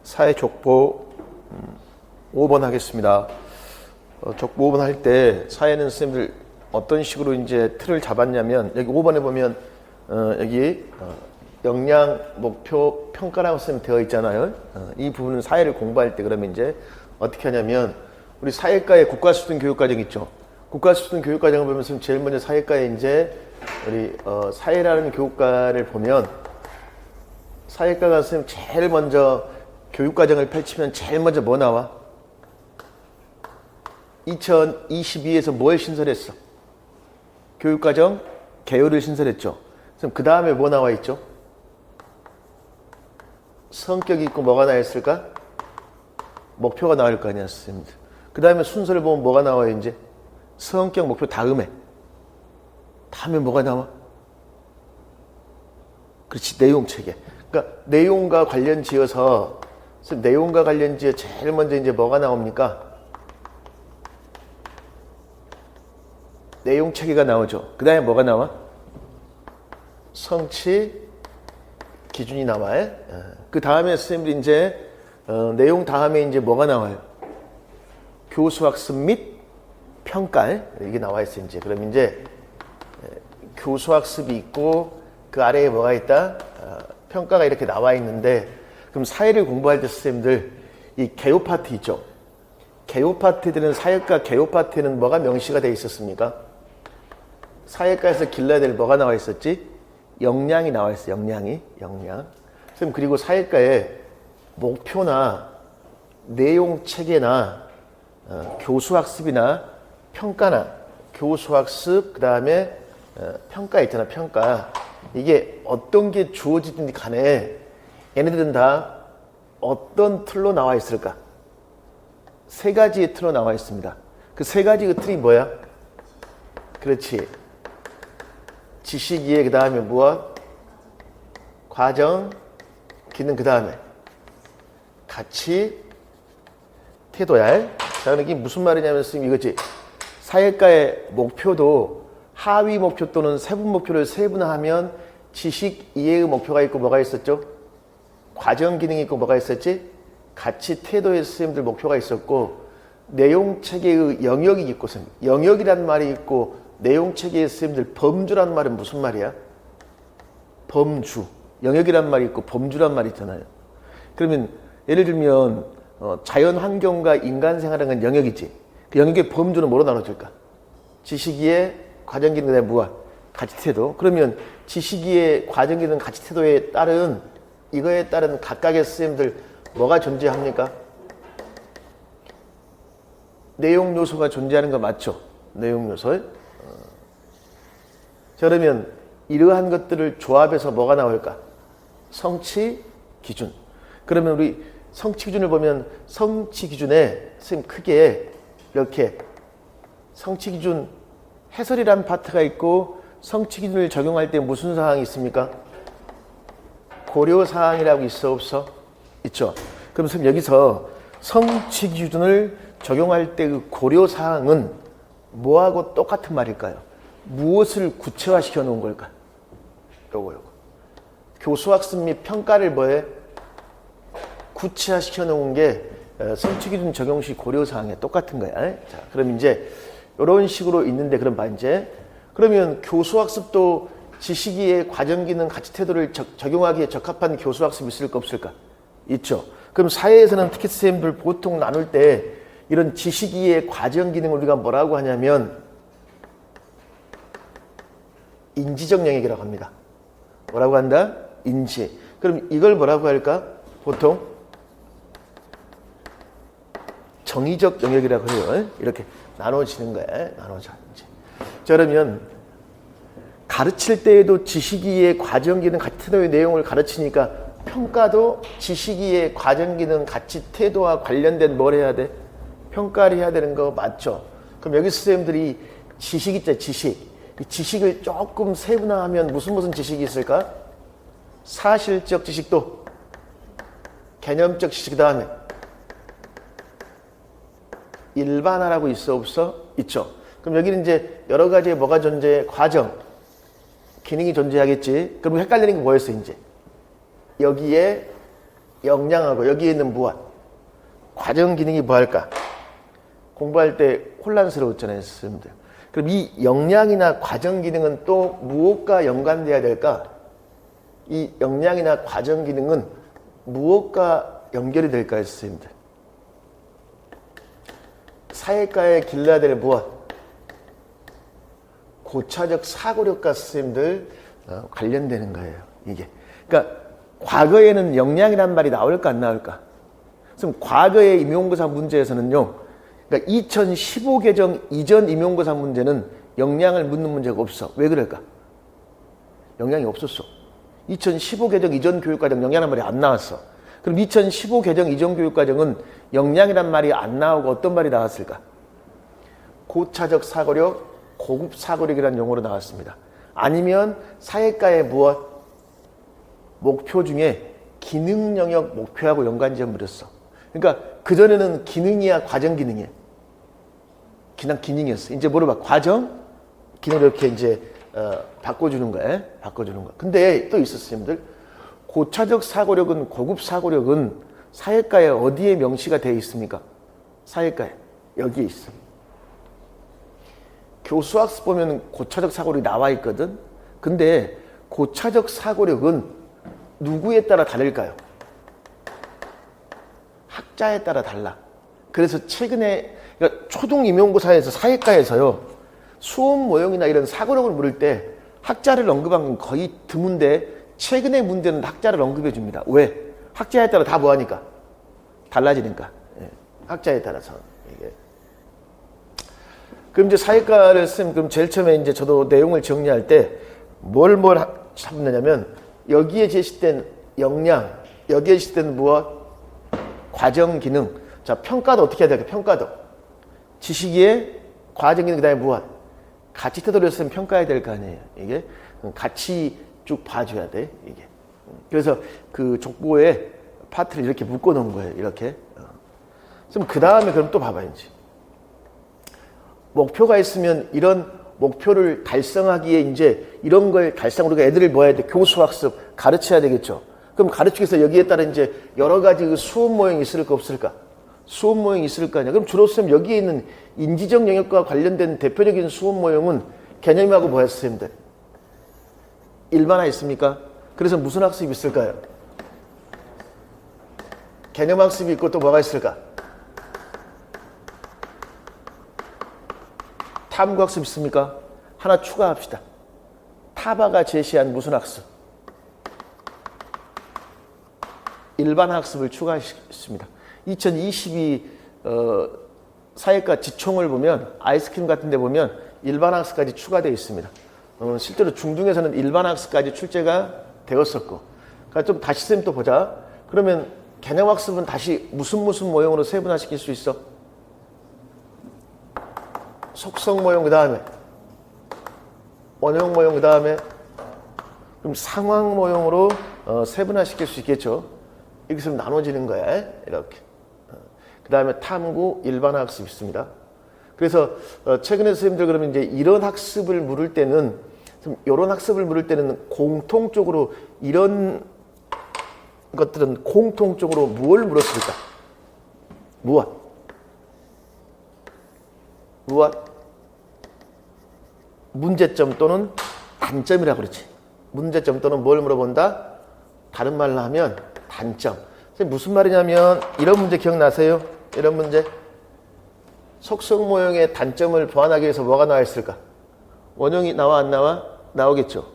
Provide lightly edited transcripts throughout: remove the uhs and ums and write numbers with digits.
사회족보 5번 하겠습니다. 족보 5번 할 때 사회는 선생님들 어떤 식으로 이제 틀을 잡았냐면 여기 5번에 보면 여기 역량, 목표, 평가라고 선생님 되어 있잖아요. 이 부분은 사회를 공부할 때 그러면 이제 어떻게 하냐면 우리 사회과의 국가수준 교육과정 있죠. 국가수준 교육과정을 보면서 제일 먼저 사회과에 이제 우리 사회라는 교육과를 보면 사회과가 선생님 제일 먼저 교육과정을 펼치면 제일 먼저 뭐 나와? 2022에서 뭘 신설했어? 교육과정 개요를 신설했죠. 그럼 그 다음에 뭐 나와 있죠? 성격이 있고 뭐가 나와 있을까? 목표가 나올 거 아니야, 선생님들. 그 다음에 순서를 보면 뭐가 나와요, 이제? 성격, 목표 다음에 뭐가 나와? 그렇지, 내용 체계. 그러니까 내용과 관련 지어서 내용과 관련 지어 제일 먼저 이제 뭐가 나옵니까? 내용 체계가 나오죠. 그 다음에 뭐가 나와? 성취 기준이 나와요. 그 다음에 선생님들이 이제 내용 다음에 이제 뭐가 나와요? 교수학습 및 평가 이게 나와 있어요. 이제 그럼 이제 교수학습이 있고 그 아래에 뭐가 있다? 평가가 이렇게 나와 있는데 그럼 사회를 공부할 때 선생님들 이 개요 파트 있죠. 개요 파트들은 사회과 개요 파트에는 뭐가 명시가 되어 있었습니까? 사회과에서 길러야 될 뭐가 나와 있었지? 역량이 나와 있어요. 역량. 선생님 그리고 사회과에 목표나 내용 체계나 교수학습이나 평가나 교수학습 그 다음에 평가 있잖아. 평가 이게 어떤 게 주어지든지 간에 얘네들은 다 어떤 틀로 나와 있을까? 세 가지의 틀로 나와 있습니다. 그 세 가지 그 틀이 뭐야? 그렇지. 지식이해 그 다음에 무엇? 과정, 기능 그 다음에 가치, 태도야. 자, 이게 무슨 말이냐면 선생님 이거지. 사회과의 목표도 하위 목표 또는 세분 목표를 세분화하면 지식 이해의 목표가 있고 뭐가 있었죠? 과정 기능이 있고 뭐가 있었지? 가치 태도의 선생님들 목표가 있었고 내용 체계의 영역이 있고 영역이란 말이 있고 내용 체계의 선생님들 범주란 말은 무슨 말이야? 범주. 영역이란 말이 있고 범주란 말이 있잖아요. 그러면 예를 들면 자연 환경과 인간 생활하는 건 영역이지. 그 영역의 범주는 뭐로 나눠질까? 지식이해 과정 기능 그다음에 무엇? 가치 태도. 그러면 지식이해 과정 기능 가치 태도에 따른 이거에 따른 각각의 선생님들 뭐가 존재합니까? 내용 요소가 존재하는 거 맞죠? 내용 요소. 자, 그러면 이러한 것들을 조합해서 뭐가 나올까? 성취 기준. 그러면 우리 성취 기준을 보면 성취 기준에 선생님 크게 이렇게 성취 기준 해설이란 파트가 있고 성취 기준을 적용할 때 무슨 사항이 있습니까? 고려 사항이라고 있어 없어? 있죠. 그럼 선생님 여기서 성취 기준을 적용할 때 그 고려 사항은 뭐하고 똑같은 말일까요? 무엇을 구체화시켜 놓은 걸까? 요거. 교수학습 및 평가를 뭐해? 구체화시켜 놓은 게 성취 기준 적용 시 고려 사항에 똑같은 거야. 자, 그럼 이제 이런 식으로 있는데 그럼 봐 이제 그러면 교수학습도 지식이해 과정 기능 가치 태도를 적용하기에 적합한 교수학습이 있을까 없을까? 있죠. 그럼 사회에서는 특히 선생님들 보통 나눌 때 이런 지식이해 과정 기능을 우리가 뭐라고 하냐면 인지적 영역이라고 합니다. 뭐라고 한다? 인지. 그럼 이걸 뭐라고 할까? 보통 정의적 영역이라고 해요. 이렇게 나눠지는 거야. 나눠져. 자, 그러면 가르칠 때에도 지식이해 과정 기능 가치 태도의 내용을 가르치니까 평가도 지식이해 과정 기능 가치 태도와 관련된 뭘 해야 돼? 평가를 해야 되는 거 맞죠? 그럼 여기 선생님들이 지식 있잖아. 지식. 이 지식을 조금 세분화하면 무슨 지식이 있을까? 사실적 지식도 개념적 지식 그 다음에 일반화라고 있어 없어? 있죠. 그럼 여기는 이제 여러 가지의 뭐가 존재해? 과정, 기능이 존재하겠지. 그럼 헷갈리는 게 뭐였어 이제? 여기에 역량하고 여기에 있는 무엇? 과정 기능이 뭐할까? 공부할 때 혼란스러웠잖아요, 선생님들. 그럼 이 역량이나 과정 기능은 또 무엇과 연관돼야 될까? 이 역량이나 과정 기능은 무엇과 연결이 될까요, 선생님들? 사회과에 길러야 될 무엇? 고차적 사고력과 선생님들 관련되는 거예요, 이게. 그러니까 과거에는 역량이란 말이 나올까 안 나올까? 그럼 과거의 임용고사 문제에서는요, 그러니까 2015 개정 이전 임용고사 문제는 역량을 묻는 문제가 없어. 왜 그럴까? 역량이 없었어. 2015 개정 이전 교육과정 역량이란 말이 안 나왔어. 그럼 2015 개정 이전 교육과정은 역량이란 말이 안 나오고 어떤 말이 나왔을까? 고차적 사고력, 고급 사고력이라는 용어로 나왔습니다. 아니면 사회과의 무엇? 목표 중에 기능 영역 목표하고 연관지어 버렸어. 그러니까 그전에는 기능이야, 과정 기능이야? 그냥 기능이었어. 이제 물어봐. 과정? 기능 이렇게 이제 바꿔주는 거야. 바꿔주는 거. 근데 또 있었어요, 님들. 고차적 사고력은, 고급 사고력은 사회과에 어디에 명시가 되어 있습니까? 사회과에. 여기에 있어. 교수학습 보면 고차적 사고력이 나와 있거든. 근데 고차적 사고력은 누구에 따라 다를까요? 학자에 따라 달라. 그래서 최근에 그러니까 초등 임용고사에서 사회과에서요, 수업 모형이나 이런 사고력을 물을 때 학자를 언급한 건 거의 드문데 최근의 문제는 학자를 언급해 줍니다. 왜? 학자에 따라 다 뭐하니까? 달라지니까. 예. 학자에 따라서. 이게. 그럼 이제 사회과를 쓰면 그럼 제일 처음에 이제 저도 내용을 정리할 때 뭘 잡느냐면 여기에 제시된 역량, 여기에 제시된 무엇? 과정 기능. 자, 평가도 어떻게 해야 될까? 평가도. 지식의 과정 기능, 그 다음에 무엇? 가치 태도를 쓰면 평가해야 될 거 아니에요. 이게. 같이 쭉 봐줘야 돼. 이게. 그래서 그 족보에 파트를 이렇게 묶어 놓은 거예요. 이렇게. 그럼 그 다음에 그럼 또 봐봐야지. 목표가 있으면 이런 목표를 달성하기에 이제 이런 걸 달성, 우리가 애들을 뭐 해야 돼? 교수학습 가르쳐야 되겠죠. 그럼 가르치기 위해서 여기에 따른 이제 여러 가지 그 수업 모형이 있을까 없을까? 수업 모형이 있을 거 아니야. 그럼 주로 쌤 여기에 있는 인지적 영역과 관련된 대표적인 수업 모형은 개념하고 뭐야, 선생님들? 일반화 있습니까? 그래서 무슨 학습이 있을까요? 개념 학습이 있고 또 뭐가 있을까? 탐구 학습 있습니까? 하나 추가합시다. 타바가 제시한 무슨 학습? 일반 학습을 추가했습니다. 2022 사회과 지총을 보면 아이스크림 같은 데 보면 일반 학습까지 추가되어 있습니다. 실제로 중등에서는 일반 학습까지 출제가 되었었고. 그러니까 좀 다시 쌤 또 보자. 그러면 개념 학습은 다시 무슨 모형으로 세분화시킬 수 있어? 속성 모형 그 다음에 원형 모형 그 다음에 그럼 상황 모형으로 세분화시킬 수 있겠죠. 이렇게 해서 나눠지는 거야. 이렇게. 그 다음에 탐구 일반 학습 있습니다. 그래서 최근에 선생님들 그러면 이제 이런 학습을 물을 때는 이런 학습을 물을 때는 공통적으로 이런 것들은 공통적으로 무엇을 물었을까? 무엇? 문제점 또는 단점이라고 그러지. 문제점 또는 뭘 물어본다? 다른 말로 하면 단점. 무슨 말이냐면 이런 문제 기억나세요? 이런 문제. 속성 모형의 단점을 보완하기 위해서 뭐가 나와 있을까? 원형이 나와 안 나와? 나오겠죠.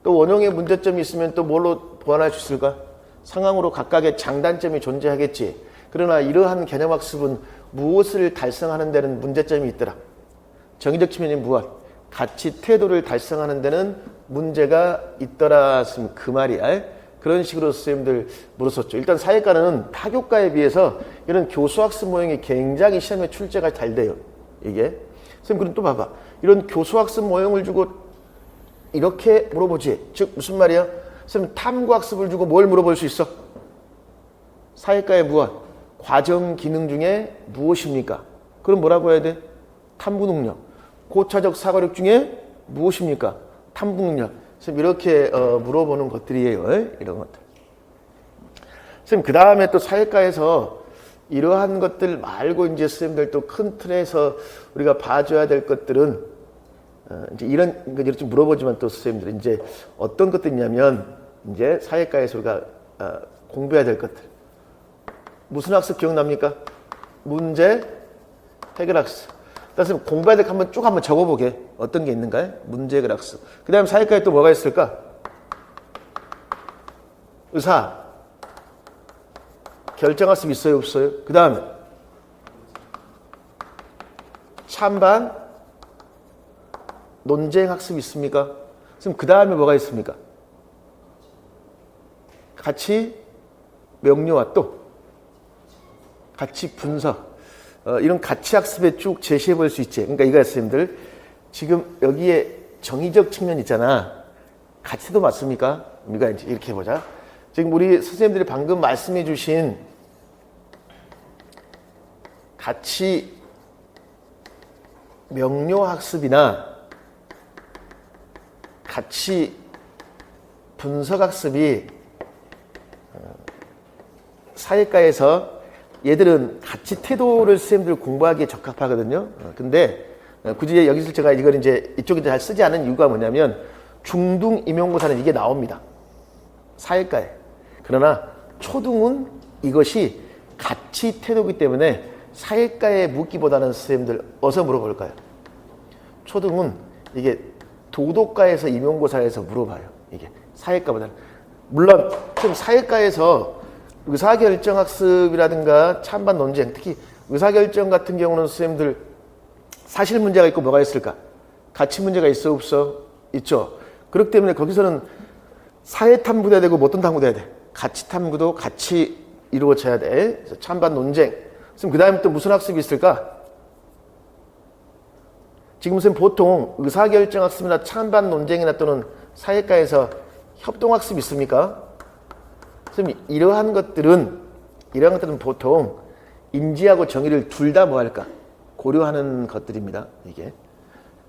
또 원형의 문제점이 있으면 또 뭘로 보완할 수 있을까? 상황으로 각각의 장단점이 존재하겠지. 그러나 이러한 개념학습은 무엇을 달성하는 데는 문제점이 있더라. 정의적 측면이 무엇? 가치 태도를 달성하는 데는 문제가 있더라 했으면 그 말이야. 그런 식으로 선생님들 물었었죠. 일단 사회과는 타교과에 비해서 이런 교수학습 모형이 굉장히 시험에 출제가 잘 돼요. 이게. 선생님 그럼 또 봐봐. 이런 교수학습 모형을 주고 이렇게 물어보지. 즉 무슨 말이야? 선생님 탐구학습을 주고 뭘 물어볼 수 있어? 사회과의 무엇? 과정 기능 중에 무엇입니까? 그럼 뭐라고 해야 돼? 탐구 능력. 고차적 사고력 중에 무엇입니까? 탐구 능력. 이렇게 물어보는 것들이에요. 이런 것들. 선생님, 그 다음에 또 사회과에서 이러한 것들 말고 이제 선생님들 또 큰 틀에서 우리가 봐줘야 될 것들은 이제 이런 것들을 좀 물어보지만 또 선생님들 이제 어떤 것들이냐면 이제 사회과에서 우리가 공부해야 될 것들. 무슨 학습 기억납니까? 문제 해결 학습. 그래서 공부해야 될 거 한번 쭉 한번 적어보게. 어떤 게 있는가요? 문제 해결 학습. 그 다음에 사회과에 또 뭐가 있을까? 의사 결정학습 있어요, 없어요? 그 다음에 찬반 논쟁학습 있습니까? 그럼 그 다음에 뭐가 있습니까? 가치 명료와 또 가치 분석. 이런 가치 학습에 쭉 제시해 볼 수 있지. 그러니까 이거 선생님들 지금 여기에 정의적 측면 있잖아. 가치도 맞습니까? 우리가 이제 이렇게 해보자. 지금 우리 선생님들이 방금 말씀해 주신 가치 명료 학습이나 가치 분석 학습이 사회과에서 얘들은 가치 태도를 선생님들 공부하기에 적합하거든요. 근데 굳이 여기서 제가 이걸 이제 이쪽에 잘 쓰지 않은 이유가 뭐냐면 중등 임용고사는 이게 나옵니다. 사회과에. 그러나 초등은 이것이 가치 태도이기 때문에 사회과에 묻기보다는 선생님들 어디서 물어볼까요? 초등은 이게 도덕과에서 임용고사에서 물어봐요. 이게 사회과보다는. 물론 지금 사회과에서 의사결정학습이라든가 찬반 논쟁, 특히 의사결정 같은 경우는 선생님들 사실 문제가 있고 뭐가 있을까? 가치 문제가 있어 없어? 있죠. 그렇기 때문에 거기서는 사회탐구도 해야 되고 어떤 탐구도 해야 돼? 가치탐구도 같이 이루어져야 돼. 그래서 찬반 논쟁. 그럼 그 다음에 또 무슨 학습이 있을까? 지금 선생님 보통 의사결정학습이나 찬반 논쟁이나 또는 사회과에서 협동학습 있습니까? 선생님 이러한 것들은 보통 인지하고 정의를 둘 다 뭐 할까? 고려하는 것들입니다. 이게.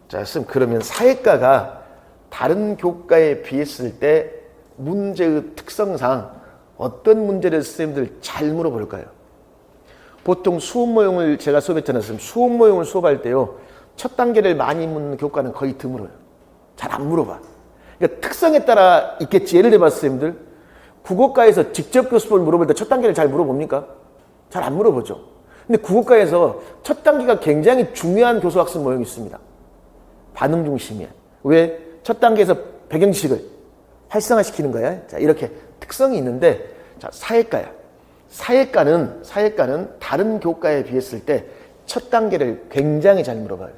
자, 선생님 그러면 사회과가 다른 교과에 비했을 때 문제의 특성상 어떤 문제를 선생님들 잘 물어볼까요? 보통 수업 모형을 제가 수업했잖아요. 수업 모형을 수업할 때요. 첫 단계를 많이 묻는 교과는 거의 드물어요. 잘 안 물어봐. 그러니까 특성에 따라 있겠지. 예를 들어 선생님들 국어과에서 직접 교수법을 물어볼 때 첫 단계를 잘 물어봅니까? 잘 안 물어보죠. 근데 국어과에서 첫 단계가 굉장히 중요한 교수학습 모형이 있습니다. 반응 중심이야. 왜? 첫 단계에서 배경지식을 활성화시키는 거야. 자, 이렇게 특성이 있는데, 자, 사회과야. 사회과는 다른 교과에 비했을 때 첫 단계를 굉장히 잘 물어봐요.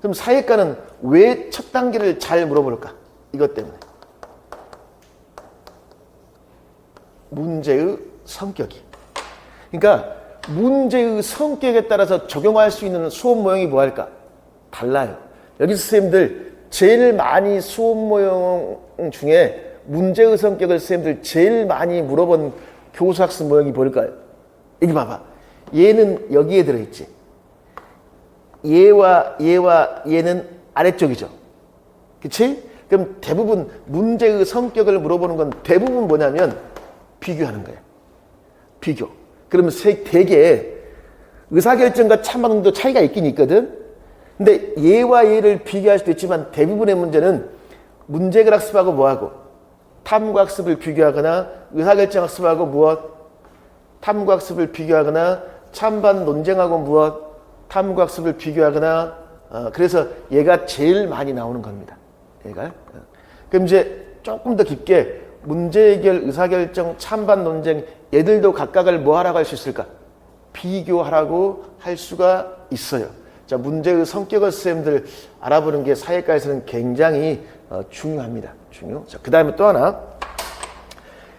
그럼 사회과는 왜 첫 단계를 잘 물어볼까? 이것 때문에. 문제의 성격이. 그러니까 문제의 성격에 따라서 적용할 수 있는 수업 모형이 뭐 할까? 달라요. 여기 선생님들 제일 많이 수업 모형 중에 문제의 성격을 선생님들 제일 많이 물어본 교수학습 모형이 뭘까요? 여기 봐봐. 얘는 여기에 들어있지. 얘와 얘는 아래쪽이죠. 그치? 그럼 대부분 문제의 성격을 물어보는 건 대부분 뭐냐면 비교하는 거예요. 비교. 그러면 되게 의사결정과 찬반응도 차이가 있긴 있거든. 근데 얘와 얘를 비교할 수도 있지만 대부분의 문제는 문제해결 학습하고 뭐하고 탐구학습을 비교하거나 의사결정학습하고 무엇? 탐구학습을 비교하거나 찬반 논쟁하고 무엇? 탐구학습을 비교하거나 그래서 얘가 제일 많이 나오는 겁니다. 얘가. 그럼 이제 조금 더 깊게 문제해결, 의사결정, 찬반 논쟁 얘들도 각각을 뭐 하라고 할 수 있을까? 비교하라고 할 수가 있어요. 자, 문제의 성격을 선생님들 알아보는 게 사회과에서는 굉장히 중요합니다. 자, 그 다음에 또 하나.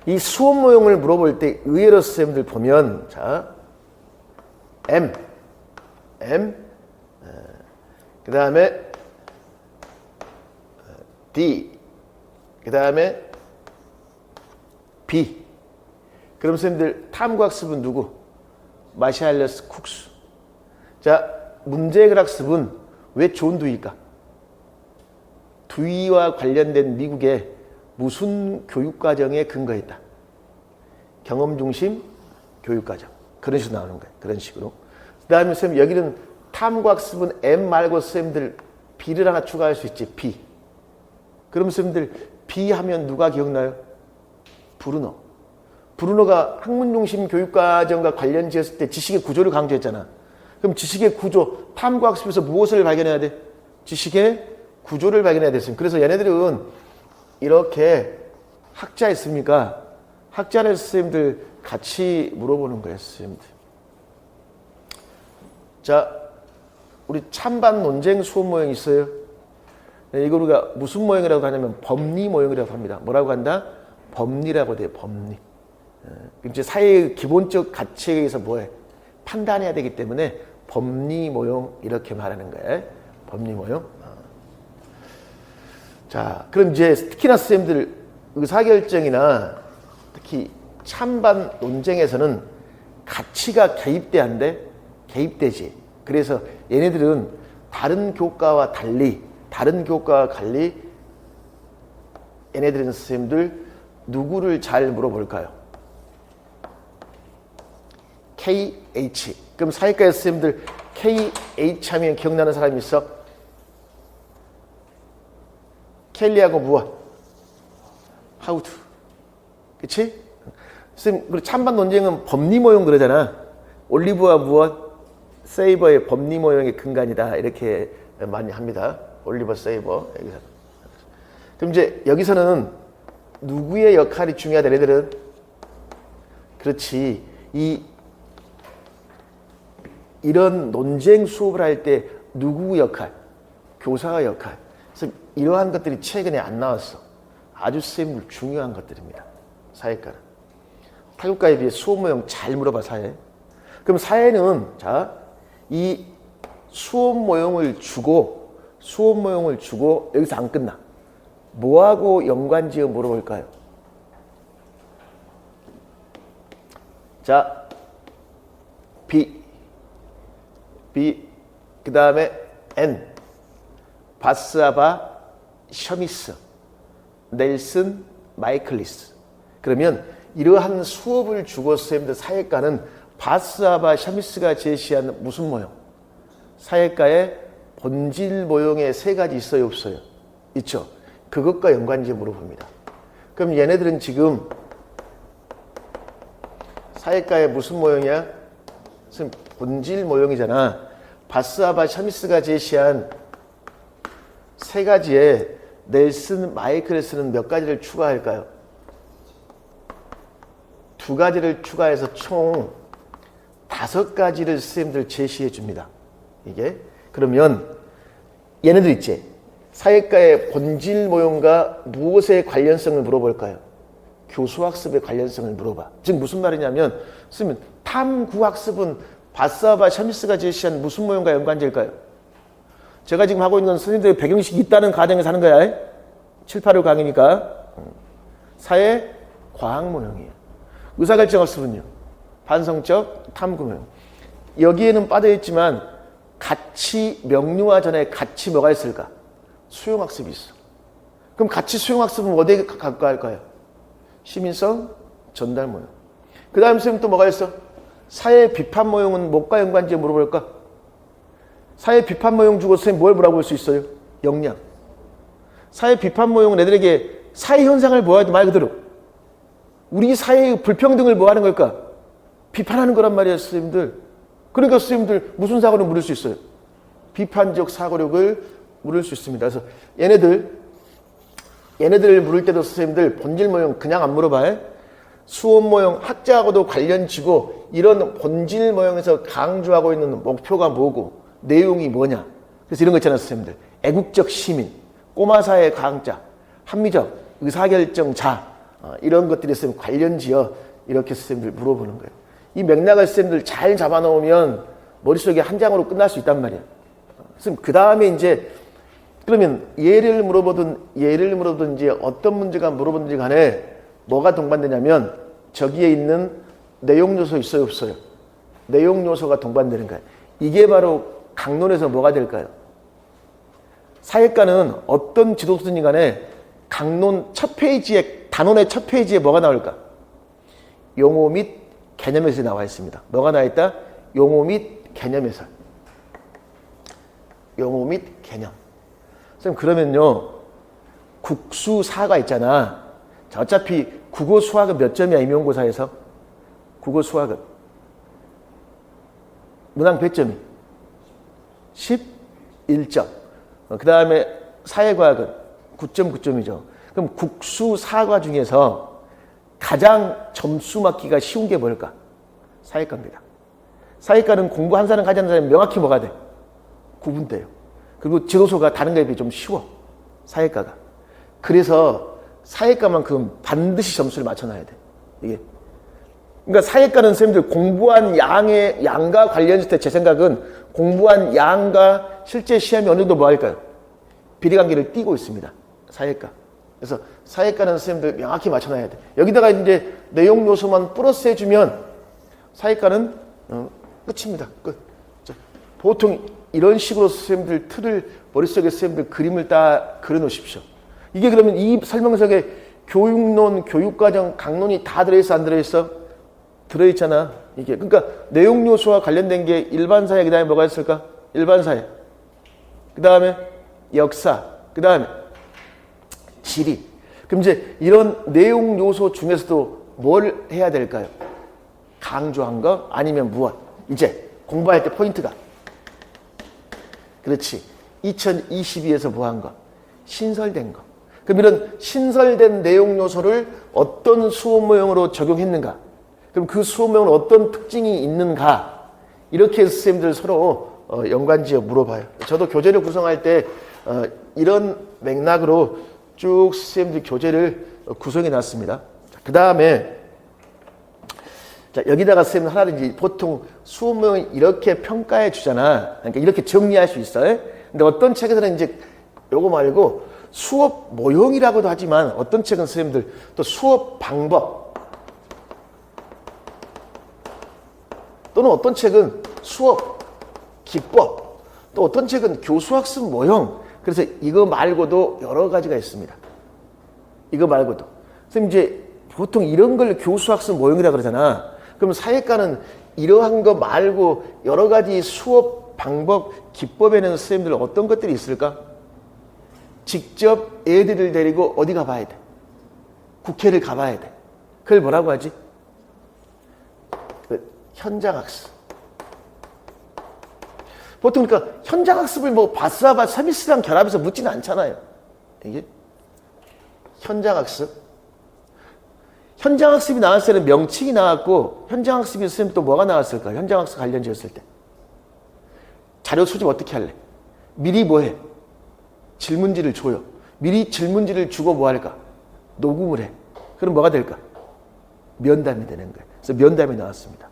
이 수업 모형을 물어볼 때 의외로 선생님들 보면 자, M 그 다음에 D 그 다음에 B. 그럼 선생님들 탐구학습은 누구? 마샬러스 쿡스. 자, 문제해결 학습은 왜 존 두이일까? 두이와 관련된 미국의 무슨 교육과정에 근거했다? 경험 중심 교육과정. 그런 식으로 나오는 거예요. 그런 식으로. 그 다음에 선생님 여기는 탐구학습은 M 말고 선생님들 B를 하나 추가할 수 있지. B. 그럼 선생님들 B 하면 누가 기억나요? 브루노. 브루노가 학문 중심 교육과정과 관련 지었을 때 지식의 구조를 강조했잖아. 그럼 지식의 구조, 탐구학습에서 무엇을 발견해야 돼? 지식의 구조를 발견해야 됐습니다. 그래서 얘네들은 이렇게 학자 있습니까? 학자를 선생님들 같이 물어보는 거예요, 선생님들. 자, 우리 찬반 논쟁 수업 모형 있어요. 이걸 우리가 무슨 모형이라고 하냐면 법리 모형이라고 합니다. 뭐라고 한다? 법리라고 돼요, 법리. 이제 사회의 기본적 가치에 의해서 뭐해? 판단해야 되기 때문에 법리 모형 이렇게 말하는 거예요. 법리 모형. 자, 그럼 이제 특히나 선생님들 의사결정이나 특히 찬반 논쟁에서는 가치가 개입돼야 한대? 개입되지. 그래서 얘네들은 다른 교과와 달리 얘네들은 선생님들 누구를 잘 물어볼까요? KH. 그럼 사회과의 선생님들 KH 하면 기억나는 사람이 있어? 켈리하고 무엇? 하우드. 그치? 선생님, 그리고 찬반 논쟁은 법리 모형 그러잖아. 올리브와 무엇? 세이버의 법리 모형의 근간이다. 이렇게 많이 합니다. 올리버 세이버. 여기서. 그럼 이제 여기서는 누구의 역할이 중요하다. 얘들은 그렇지. 이런 논쟁 수업을 할 때 누구 역할? 교사의 역할. 그래서 이러한 것들이 최근에 안 나왔어. 아주 선생님들 중요한 것들입니다. 사회과는. 타교과에 비해 수업 모형 잘 물어봐, 사회. 그럼 사회는, 자, 이 수업 모형을 주고 여기서 안 끝나. 뭐하고 연관지어 물어볼까요? 자, B, 그 다음에 N, 바스아바, 셔미스, 넬슨, 마이클리스. 그러면 이러한 수업을 주고 선생님들 사회과는 바스아바, 셔미스가 제시한 무슨 모형? 사회과의 본질 모형의 세 가지 있어요, 없어요? 있죠. 그것과 연관지어 물어봅니다. 그럼 얘네들은 지금 사회과의 무슨 모형이야? 본질 모형이잖아. 바스아바, 셔미스가 제시한 세 가지에 넬슨, 마이클리스는 몇 가지를 추가할까요? 두 가지를 추가해서 총 5가지를 선생님들 제시해 줍니다. 이게. 그러면 얘네들 있지. 사회과의 본질 모형과 무엇의 관련성을 물어볼까요? 교수학습의 관련성을 물어봐. 즉 무슨 말이냐면 쓰면 탐구학습은 바스아바, 셔미스가 제시한 무슨 모형과 연관지일까요? 제가 지금 하고 있는 건 선생님들의 배경식이 있다는 가정에서 하는 거야. 7, 8월 강의니까. 사회 과학 모형이에요. 의사결정학습은요. 반성적 탐구 모형. 여기에는 빠져있지만 가치 명료화 전에 같이 뭐가 있을까? 수용학습이 있어. 그럼 같이 수용학습은 어디에 가까울까요? 시민성 전달 모형. 그 다음 선생님 또 뭐가 있어? 사회 비판 모형은 뭐과 연관지에 물어볼까? 사회 비판 모형 주고 선생님 뭘 물어볼 수 있어요? 역량. 사회 비판 모형은 애들에게 사회 현상을 보여야 돼. 말 그대로. 우리 사회의 불평등을 뭐 하는 걸까? 비판하는 거란 말이에요, 선생님들. 그러니까 선생님들 무슨 사고를 물을 수 있어요? 비판적 사고력을 물을 수 있습니다. 그래서 얘네들을 물을 때도 선생님들 본질 모형 그냥 안 물어봐요. 수업 모형 학자하고도 관련지고 이런 본질 모형에서 강조하고 있는 목표가 뭐고 내용이 뭐냐. 그래서 이런 거 있잖아요, 선생님들. 애국적 시민, 꼬마 사회 강자, 합리적 의사결정자, 이런 것들이 있으면 관련지어 이렇게 선생님들 물어보는 거예요. 이 맥락을 선생님들 잘 잡아놓으면 머릿속에 한 장으로 끝날 수 있단 말이야. 선생님 그 다음에 이제 그러면 예를 물어보든 이제 어떤 문제가 물어보든지 간에 뭐가 동반되냐면 저기에 있는 내용 요소 있어요, 없어요? 내용 요소가 동반되는 거예요. 이게 바로 강론에서 뭐가 될까요? 사회과는 어떤 지도서든지 간에 강론 첫 페이지에, 단원의 첫 페이지에 뭐가 나올까? 용어 및 개념 해설이 나와 있습니다. 뭐가 나와 있다? 용어 및 개념 해설. 용어 및 개념. 선생님 그러면요. 국수사가 있잖아. 자, 어차피 국어 수학은 몇 점이야 임용고사에서? 국어 수학은 문항 몇 점이? 11점. 그 다음에 사회과학은 9.9점이죠. 그럼 국수사과 중에서 가장 점수 맞기가 쉬운 게 뭘까? 사회과입니다. 사회과는 공부 한 사람 가지 않는 사람이 명확히 뭐가 돼? 구분돼요. 그리고 지도서가 다른 거에 비해 좀 쉬워. 사회과가. 그래서 사회과만큼 반드시 점수를 맞춰놔야 돼. 이게. 그러니까 사회과는 선생님들 공부한 양과 관련했을 때 제 생각은 공부한 양과 실제 시험이 어느 정도 뭐 할까요? 비례관계를 띠고 있습니다. 사회과. 그래서 사회과는 선생님들 명확히 맞춰놔야 돼. 여기다가 이제 내용 요소만 플러스 해주면 사회과는 끝입니다. 끝. 자, 보통 이런 식으로 선생님들 틀을 머릿속에 선생님들 그림을 딱 그려놓으십시오. 이게 그러면 이 설명서에 교육론, 교육과정, 강론이 다 들어있어 안 들어있어? 들어있잖아. 이게 그러니까 내용 요소와 관련된 게 일반사회 그 다음에 뭐가 있을까? 일반사회. 그 다음에 역사. 그 다음에 지리. 그럼 이제 이런 내용 요소 중에서도 뭘 해야 될까요? 강조한 거 아니면 무엇? 이제 공부할 때 포인트가. 그렇지. 2022에서 뭐 한 거? 신설된 거. 그럼 이런 신설된 내용 요소를 어떤 수업 모형으로 적용했는가? 그럼 그 수업 모형은 어떤 특징이 있는가? 이렇게 선생님들 서로 연관지어 물어봐요. 저도 교재를 구성할 때 이런 맥락으로 쭉 선생님들 교재를 구성해 놨습니다. 그 다음에 여기다가 선생님 하나를 이제 보통 수업 모형을 이렇게 평가해 주잖아. 그러니까 이렇게 정리할 수 있어요. 근데 어떤 책에서는 이제 요거 말고 수업 모형이라고도 하지만 어떤 책은 선생님들 또 수업 방법 또는 어떤 책은 수업 기법 또 어떤 책은 교수학습 모형. 그래서 이거 말고도 여러 가지가 있습니다. 이거 말고도. 선생님 이제 보통 이런 걸 교수학습 모형이라고 그러잖아. 그럼 사회과는 이러한 거 말고 여러 가지 수업 방법 기법에는 선생님들 어떤 것들이 있을까? 직접 애들을 데리고 어디 가봐야 돼? 국회를 가봐야 돼. 그걸 뭐라고 하지? 현장학습. 보통 그러니까 현장학습을 뭐 바스아바 서비스랑 결합해서 묻지는 않잖아요. 이게 현장학습. 현장학습이 나왔을 때는 명칭이 나왔고 현장학습이 있으면 또 뭐가 나왔을까? 현장학습 관련 지었을 때. 자료 수집 어떻게 할래? 미리 뭐 해? 질문지를 줘요. 미리 질문지를 주고 뭐 할까? 녹음을 해. 그럼 뭐가 될까? 면담이 되는 거예요. 그래서 면담이 나왔습니다.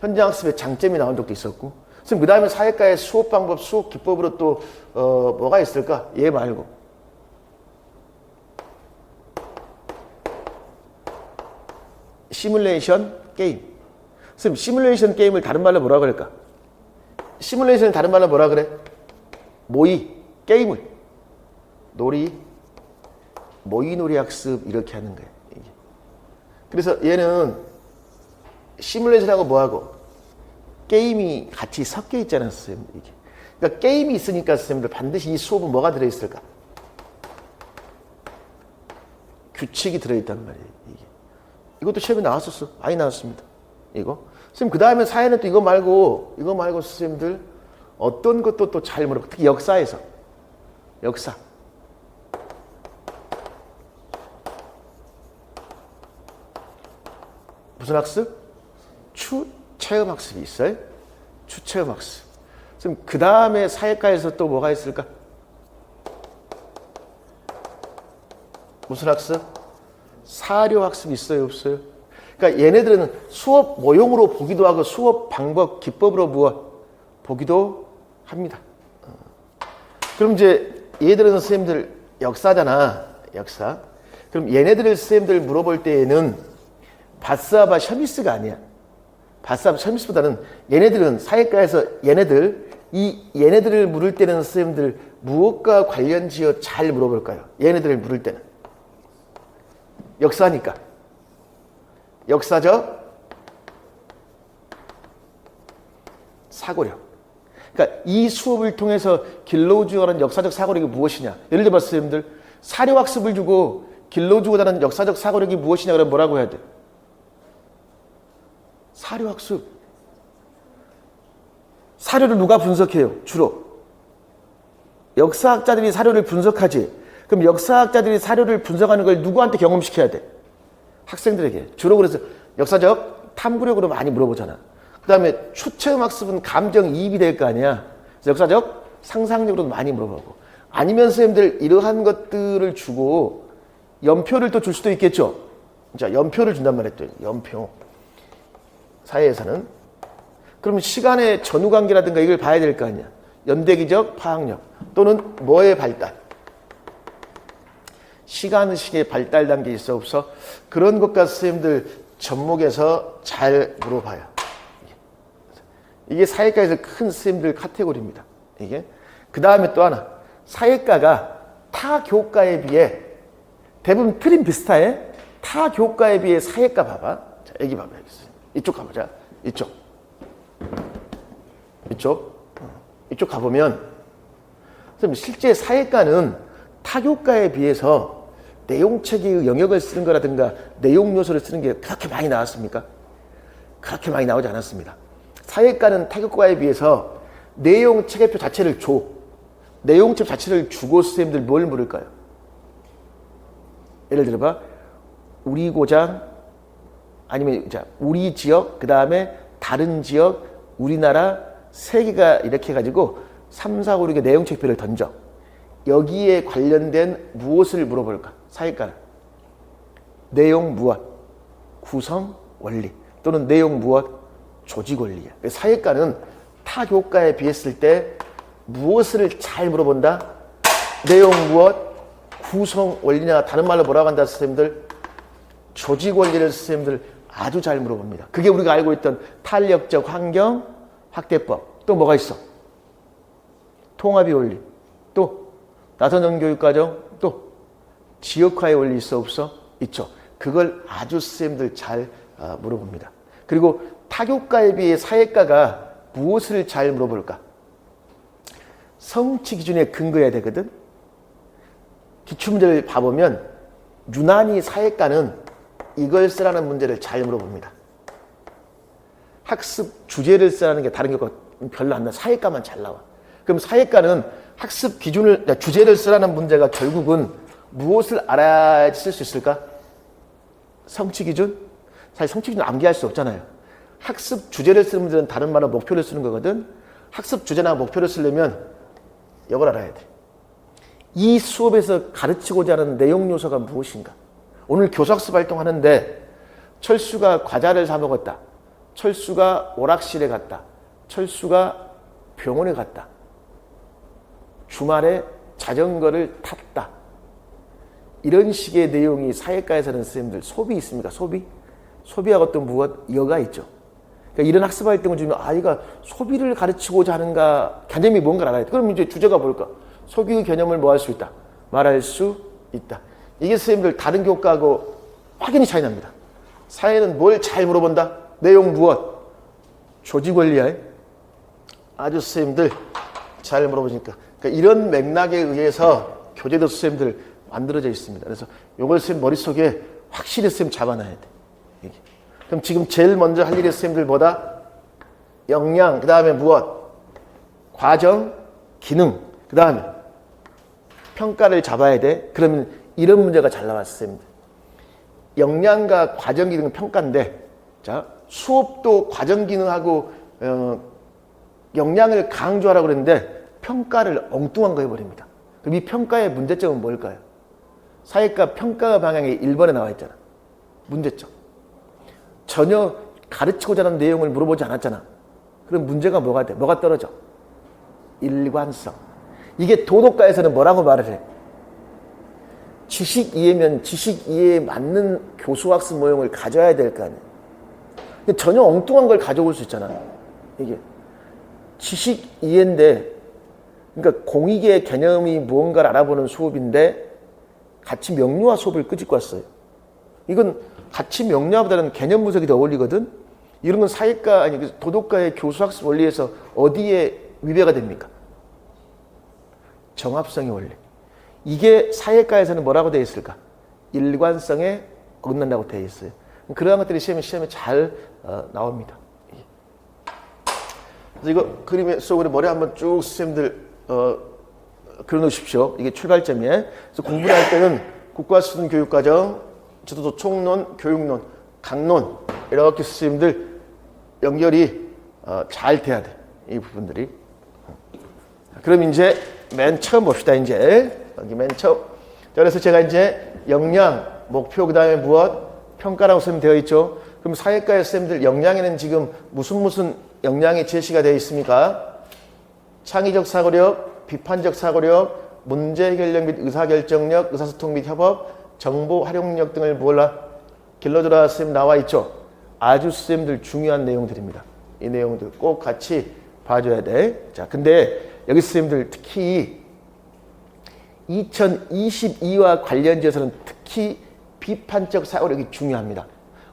현장학습의 장점이 나온 적도 있었고. 그래서 그 다음에 사회과의 수업 방법, 수업 기법으로 또 뭐가 있을까? 얘 말고. 시뮬레이션 게임. 선생님, 시뮬레이션 게임을 다른 말로 뭐라 그럴까? 시뮬레이션을 다른 말로 뭐라 그래? 모의, 게임을. 모의놀이 학습 이렇게 하는 거예요. 이게. 그래서 얘는 시뮬레이션하고 뭐하고 게임이 같이 섞여 있잖아요, 선생님. 이게. 그러니까 게임이 있으니까 선생님들 반드시 이 수업은 뭐가 들어있을까? 규칙이 들어있단 말이에요. 이게. 이것도 시험에 나왔었어. 많이 나왔습니다. 이거. 선생님 그 다음에 사회는 또 이거 말고 선생님들 어떤 것도 또 잘 모르고 특히 역사에서 역사. 무슨 학습? 추체험학습이 있어요. 추체험학습. 그럼 그 다음에 사회과에서 또 뭐가 있을까? 무슨 학습? 사료학습이 있어요, 없어요? 그러니까 얘네들은 수업 모형으로 보기도 하고 수업 방법, 기법으로 보기도 합니다. 그럼 이제 얘들은 선생님들 역사잖아, 역사. 그럼 얘네들을 선생님들 물어볼 때에는 바스아바 셔미스가 아니야. 바스아바 셔미스보다는 얘네들은 사회과에서 얘네들을 물을 때는 선생님들 무엇과 관련지어 잘 물어볼까요? 얘네들을 물을 때는 역사니까 역사적 사고력. 그러니까 이 수업을 통해서 길러주고 하는 역사적 사고력이 무엇이냐. 예를 들어 선생님들 사료학습을 주고 길러주고 하는 역사적 사고력이 무엇이냐 그러면 뭐라고 해야 돼? 사료학습. 사료를 누가 분석해요? 주로 역사학자들이 사료를 분석하지. 그럼 역사학자들이 사료를 분석하는 걸 누구한테 경험시켜야 돼? 학생들에게. 주로 그래서 역사적 탐구력으로 많이 물어보잖아. 그 다음에 추체험학습은 감정이입이 될 거 아니야. 그래서 역사적 상상력으로 많이 물어보고. 아니면 선생님들 이러한 것들을 주고 연표를 또 줄 수도 있겠죠. 자, 연표를 준단 말이에요. 연표. 사회에서는. 그럼 시간의 전후관계라든가 이걸 봐야 될 거 아니야. 연대기적 파악력 또는 뭐의 발달. 시간의식의 발달 단계에 있어 없어. 그런 것과 선생님들 접목해서 잘 물어봐요. 이게 사회과에서 큰 선생님들 카테고리입니다. 이게. 그 다음에 또 하나. 사회과가 타 교과에 비해 대부분 틀은 비슷해. 타 교과에 비해 사회과 봐봐. 자, 여기 봐봐. 이쪽 가보자. 이쪽. 이쪽 가보면 실제 사회과는 타 교과에 비해서 내용체계의 영역을 쓰는 거라든가 내용 요소를 쓰는 게 그렇게 많이 나왔습니까? 그렇게 많이 나오지 않았습니다. 사회과는 타 교과에 비해서 내용 체계표 자체를 줘. 내용책 자체를 주고 선생님들 뭘 물을까요? 예를 들어봐. 우리 고장 아니면 자 우리 지역 그 다음에 다른 지역 우리나라 세계가 이렇게 해가지고 3, 4, 5, 6의 내용책표를 던져. 여기에 관련된 무엇을 물어볼까? 사회과는 내용 무엇? 구성 원리 또는 내용 무엇? 조직 원리야. 사회과는 타 교과에 비했을 때 무엇을 잘 물어본다? 내용 무엇? 구성 원리냐 다른 말로 뭐라고 한다 선생님들? 조직 원리를 선생님들 아주 잘 물어봅니다. 그게 우리가 알고 있던 탄력적 환경 확대법. 또 뭐가 있어? 통합의 원리. 또 나선형 교육과정. 또 지역화의 원리 있어 없어? 있죠. 그걸 아주 선생님들 잘 물어봅니다. 그리고 타교과에 비해 사회과가 무엇을 잘 물어볼까? 성취 기준에 근거해야 되거든. 기출문제를 봐보면 유난히 사회과는 이걸 쓰라는 문제를 잘 물어봅니다. 학습 주제를 쓰라는 게 다른 경우가 별로 안 나와. 사회과만 잘 나와. 그럼 사회과는 학습 기준을, 주제를 쓰라는 문제가 결국은 무엇을 알아야 쓸 수 있을까? 성취 기준? 사실 성취 기준 암기할 수 없잖아요. 학습 주제를 쓰는 문제는 다른 말로 목표를 쓰는 거거든. 학습 주제나 목표를 쓰려면 이걸 알아야 돼. 이 수업에서 가르치고자 하는 내용 요소가 무엇인가? 오늘 교사학습 활동하는데 철수가 과자를 사 먹었다. 철수가 오락실에 갔다. 철수가 병원에 갔다. 주말에 자전거를 탔다. 이런 식의 내용이 사회과에서는 선생님들 소비 있습니까? 소비? 소비하고 또 무엇? 여가 있죠. 그러니까 이런 학습 활동을 주면 아이가 소비를 가르치고자 하는가 개념이 뭔가를 알아야 돼. 그럼 이제 주제가 뭘까? 소비의 개념을 뭐 할 수 있다? 말할 수 있다. 이게 선생님들 다른 교과하고 확연히 차이 납니다. 사회는 뭘 잘 물어본다? 내용 무엇? 조직 원리야. 아주 선생님들 잘 물어보니까. 그러니까 이런 맥락에 의해서 교재도 선생님들 만들어져 있습니다. 그래서 이걸 선생님 머릿속에 확실히 선생님 잡아놔야 돼. 이게. 그럼 지금 제일 먼저 할 일이 선생님들 뭐다? 역량, 그 다음에 무엇? 과정, 기능, 그 다음에 평가를 잡아야 돼. 그러면 이런 문제가 잘 나왔어요, 선생님들. 역량과 과정, 기능은 평가인데, 자, 수업도 과정, 기능하고, 역량을 강조하라고 그랬는데, 평가를 엉뚱한 거 해버립니다. 그럼 이 평가의 문제점은 뭘까요? 사회과 평가 방향이 1번에 나와 있잖아. 문제점. 전혀 가르치고자 하는 내용을 물어보지 않았잖아. 그럼 문제가 뭐가 돼? 뭐가 떨어져? 일관성. 이게 도덕과에서는 뭐라고 말을 해? 지식 이해면 지식 이해에 맞는 교수학습 모형을 가져야 될 거 아니야. 근데 전혀 엉뚱한 걸 가져올 수 있잖아. 이게 지식 이해인데, 그러니까 공익의 개념이 무언가를 알아보는 수업인데 같이 명료화 수업을 끄집고 왔어요. 이건 가치 명료보다는 개념 분석이 더 어울리거든. 이런 건 사회과 아니 도덕과의 교수학습 원리에서 어디에 위배가 됩니까? 정합성의 원리. 이게 사회과에서는 뭐라고 되어 있을까? 일관성에 어긋난다고 되어 있어요. 그러한 것들이 시험에 잘 나옵니다. 그래서 이거 그림에 속으로 머리 한번 쭉 선생님들 그려놓으십시오. 이게 출발점이에요. 그래서 공부를 할 때는 국가수준 교육과정, 저도 총론, 교육론, 강론 이렇게 선생님들 연결이 잘 돼야 돼. 이 부분들이. 그럼 이제 맨 처음 봅시다. 이제 여기 맨 처음. 그래서 제가 이제 역량, 목표, 그 다음에 무엇, 평가라고 선생님 되어 있죠. 그럼 사회과의 선생님들 역량에는 지금 무슨 역량이 제시가 되어 있습니까? 창의적 사고력, 비판적 사고력, 문제 해결력 및 의사결정력, 의사소통 및 협업, 정보 활용력 등을 몰라 길러주라 선생님 나와 있죠. 아주 선생님들 중요한 내용들입니다. 이 내용들 꼭 같이 봐줘야 돼. 자, 근데 여기 선생님들 특히 2022와 관련지어서는 특히 비판적 사고력이 중요합니다.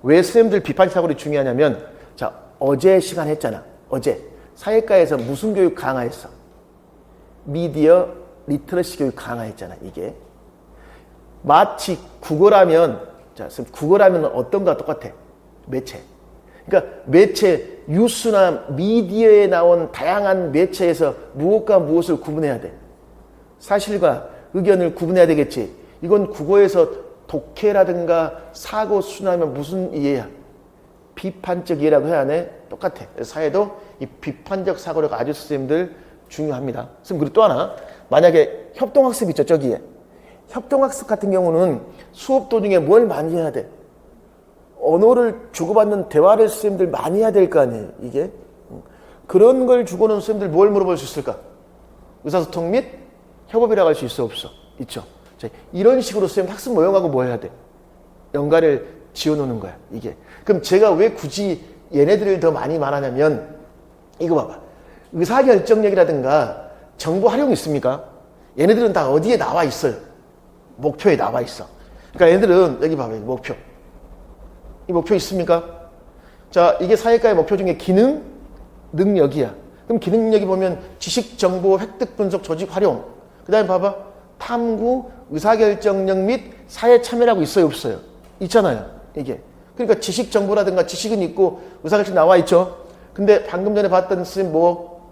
왜 선생님들 비판적 사고력이 중요하냐면, 자, 어제 시간 했잖아. 어제 사회과에서 무슨 교육 강화했어? 미디어 리터러시 교육 강화했잖아. 이게 마치 국어라면, 자, 국어라면 어떤 거와 똑같아? 매체. 그러니까 매체, 뉴스나 미디어에 나온 다양한 매체에서 무엇과 무엇을 구분해야 돼. 사실과 의견을 구분해야 되겠지. 이건 국어에서 독해라든가 사고 순하면 무슨 이해야? 비판적 이해라고 해야 하네? 똑같아. 사회도 이 비판적 사고력 아주 선생님들 중요합니다. 그리고 또 하나, 만약에 협동학습 있죠, 저기에. 협동학습 같은 경우는 수업 도중에 뭘 많이 해야 돼? 언어를 주고받는 대화를 선생님들 많이 해야 될 거 아니에요, 이게? 그런 걸 주고는 선생님들 뭘 물어볼 수 있을까? 의사소통 및 협업이라고 할 수 있어, 없어? 있죠. 자, 이런 식으로 선생님 학습 모형하고 뭐 해야 돼? 연관을 지어놓는 거야, 이게. 그럼 제가 왜 굳이 얘네들을 더 많이 말하냐면, 이거 봐봐. 의사결정력이라든가 정보 활용이 있습니까? 얘네들은 다 어디에 나와 있어요? 목표에 나와 있어. 그러니까 얘네들은 여기 봐봐, 목표. 이 목표 있습니까? 자, 이게 사회과의 목표 중에 기능, 능력이야. 그럼 기능 능력이 보면 지식, 정보, 획득, 분석, 조직, 활용. 그 다음에 봐봐. 탐구, 의사결정력 및 사회 참여라고 있어요, 없어요? 있잖아요, 이게. 그러니까 지식 정보라든가 지식은 있고 의사결정 나와 있죠. 근데 방금 전에 봤던 선생님 뭐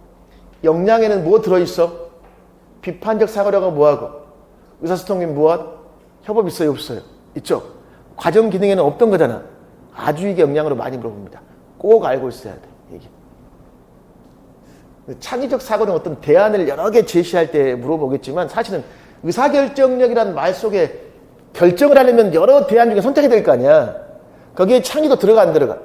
역량에는 뭐 들어있어? 비판적 사고력은 뭐하고? 의사소통 및 무엇? 협업 있어요, 없어요? 있죠. 과정 기능에는 없던 거잖아. 아주 이게 역량으로 많이 물어봅니다. 꼭 알고 있어야 돼, 이게. 창의적 사고는 어떤 대안을 여러 개 제시할 때 물어보겠지만, 사실은 의사결정력이라는 말 속에 결정을 하려면 여러 대안 중에 선택해야 될 거 아니야. 거기에 창의도 들어가, 안 들어가?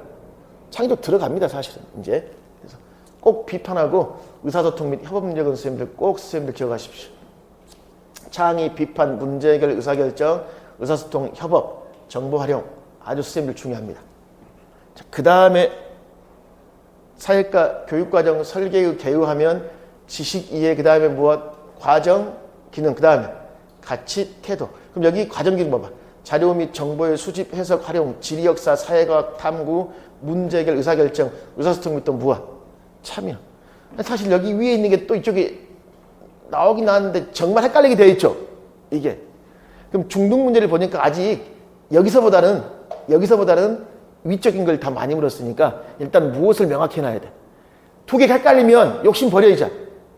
창의도 들어갑니다, 사실은. 이제. 그래서 꼭 비판하고 의사소통 및 협업 능력은 선생님들 꼭 선생님들 기억하십시오. 창의, 비판, 문제 해결, 의사결정, 의사소통, 협업, 정보 활용. 아주 선생님들 중요합니다. 그 다음에 사회과 교육과정 설계의 개요하면 지식 이해, 그 다음에 무엇? 과정, 기능, 그 다음에 가치, 태도. 그럼 여기 과정 기능 봐봐. 자료 및 정보의 수집, 해석, 활용, 지리, 역사, 사회과학, 탐구, 문제 해결, 의사결정, 의사소통 및 또 무엇? 참여. 사실 여기 위에 있는 게 또 이쪽에 나오긴 나왔는데 정말 헷갈리게 되어 있죠, 이게. 그럼 중등 문제를 보니까 아직 여기서보다는 위적인 걸 더 많이 물었으니까 일단 무엇을 명확히 해놔야 돼. 두 개가 헷갈리면 욕심 버려야죠.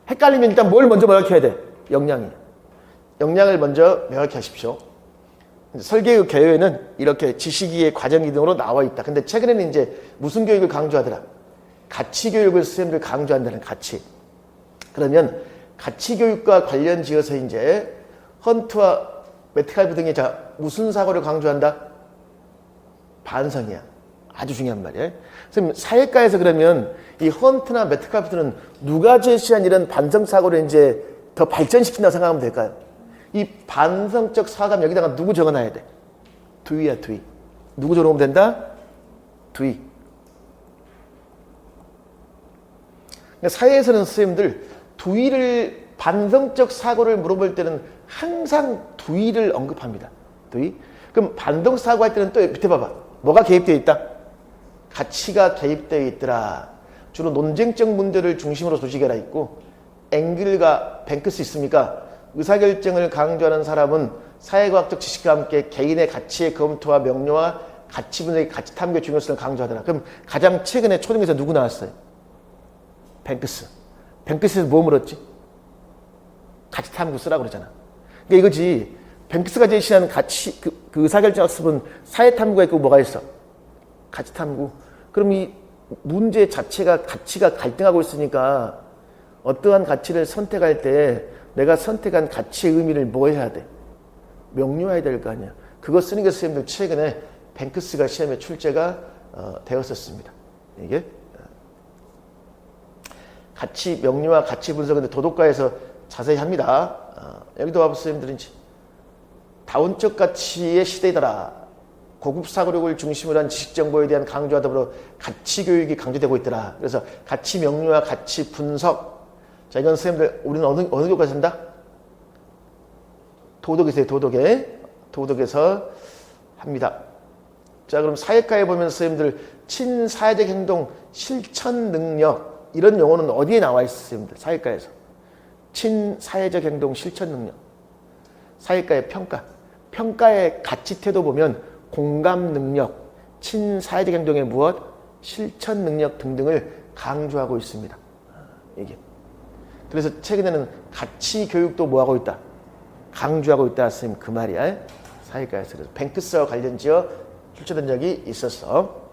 헷갈리면 일단 뭘 먼저 명확히 해야 돼? 역량이에요. 역량을 먼저 명확히 하십시오. 설계의 개요에는 이렇게 지식이의 과정 기능으로 나와 있다. 근데 최근에는 이제 무슨 교육을 강조하더라? 가치 교육을 선생님들 강조한다는 가치. 그러면 가치 교육과 관련 지어서 이제 헌트와 메트칼프 등의 무슨 사고를 강조한다? 반성이야. 아주 중요한 말이에요. 선생님, 사회과에서 그러면 이 헌트나 메트칼프는 누가 제시한 이런 반성 사고를 이제 더 발전시킨다고 생각하면 될까요? 이 반성적 사감 여기다가 누구 적어놔야 돼? 두이야, 두이. 누구 적어놓으면 된다? 두이. 그러니까 사회에서는 선생님들 두이를, 반성적 사고를 물어볼 때는 항상 두이를 언급합니다. 두이. 그럼 반성 사고 할 때는 또 밑에 봐봐. 뭐가 개입되어 있다? 가치가 개입되어 있더라. 주로 논쟁적 문제를 중심으로 조직해라 있고, 앵글과 뱅크스 있습니까? 의사결정을 강조하는 사람은 사회과학적 지식과 함께 개인의 가치의 검토와 명료와 가치 분석의 가치 탐구의 중요성을 강조하더라. 그럼 가장 최근에 초등에서 누구 나왔어요? 뱅크스. 뱅크스에서 뭐 물었지? 가치 탐구 쓰라고 그러잖아. 그러니까 이거지. 뱅크스가 제시한 가치, 그 의사결정 학습은 사회 탐구가 있고 뭐가 있어? 가치 탐구. 그럼 이 문제 자체가 가치가 갈등하고 있으니까 어떠한 가치를 선택할 때 내가 선택한 가치의 의미를 뭐 해야 돼? 명료해야 될 거 아니야. 그거 쓰는 게 선생님들 최근에 뱅크스가 시험에 출제가 되었었습니다. 이게 가치 명료와 가치 분석은 도덕과에서 자세히 합니다. 여기도 와서 선생님들은 다운적 가치의 시대이더라. 고급 사고력을 중심으로 한 지식 정보에 대한 강조와 더불어 가치 교육이 강조되고 있더라. 그래서 가치 명료와 가치 분석. 자, 이건 선생님들 우리는 어느 교과에서 한다? 도덕에서요. 도덕에서 합니다. 자, 그럼 사회과에 보면 선생님들 친사회적 행동 실천 능력 이런 용어는 어디에 나와 있어요, 선생님들? 사회과에서 친사회적 행동 실천 능력. 사회과의 평가. 평가의 가치 태도 보면 공감 능력, 친사회적 행동의 무엇, 실천 능력 등등을 강조하고 있습니다. 이게. 그래서 최근에는 가치 교육도 뭐하고 있다? 강조하고 있다. 선생님 그 말이야. 사회과에서. 그래서 뱅크스와 관련지어 출제된 적이 있었어.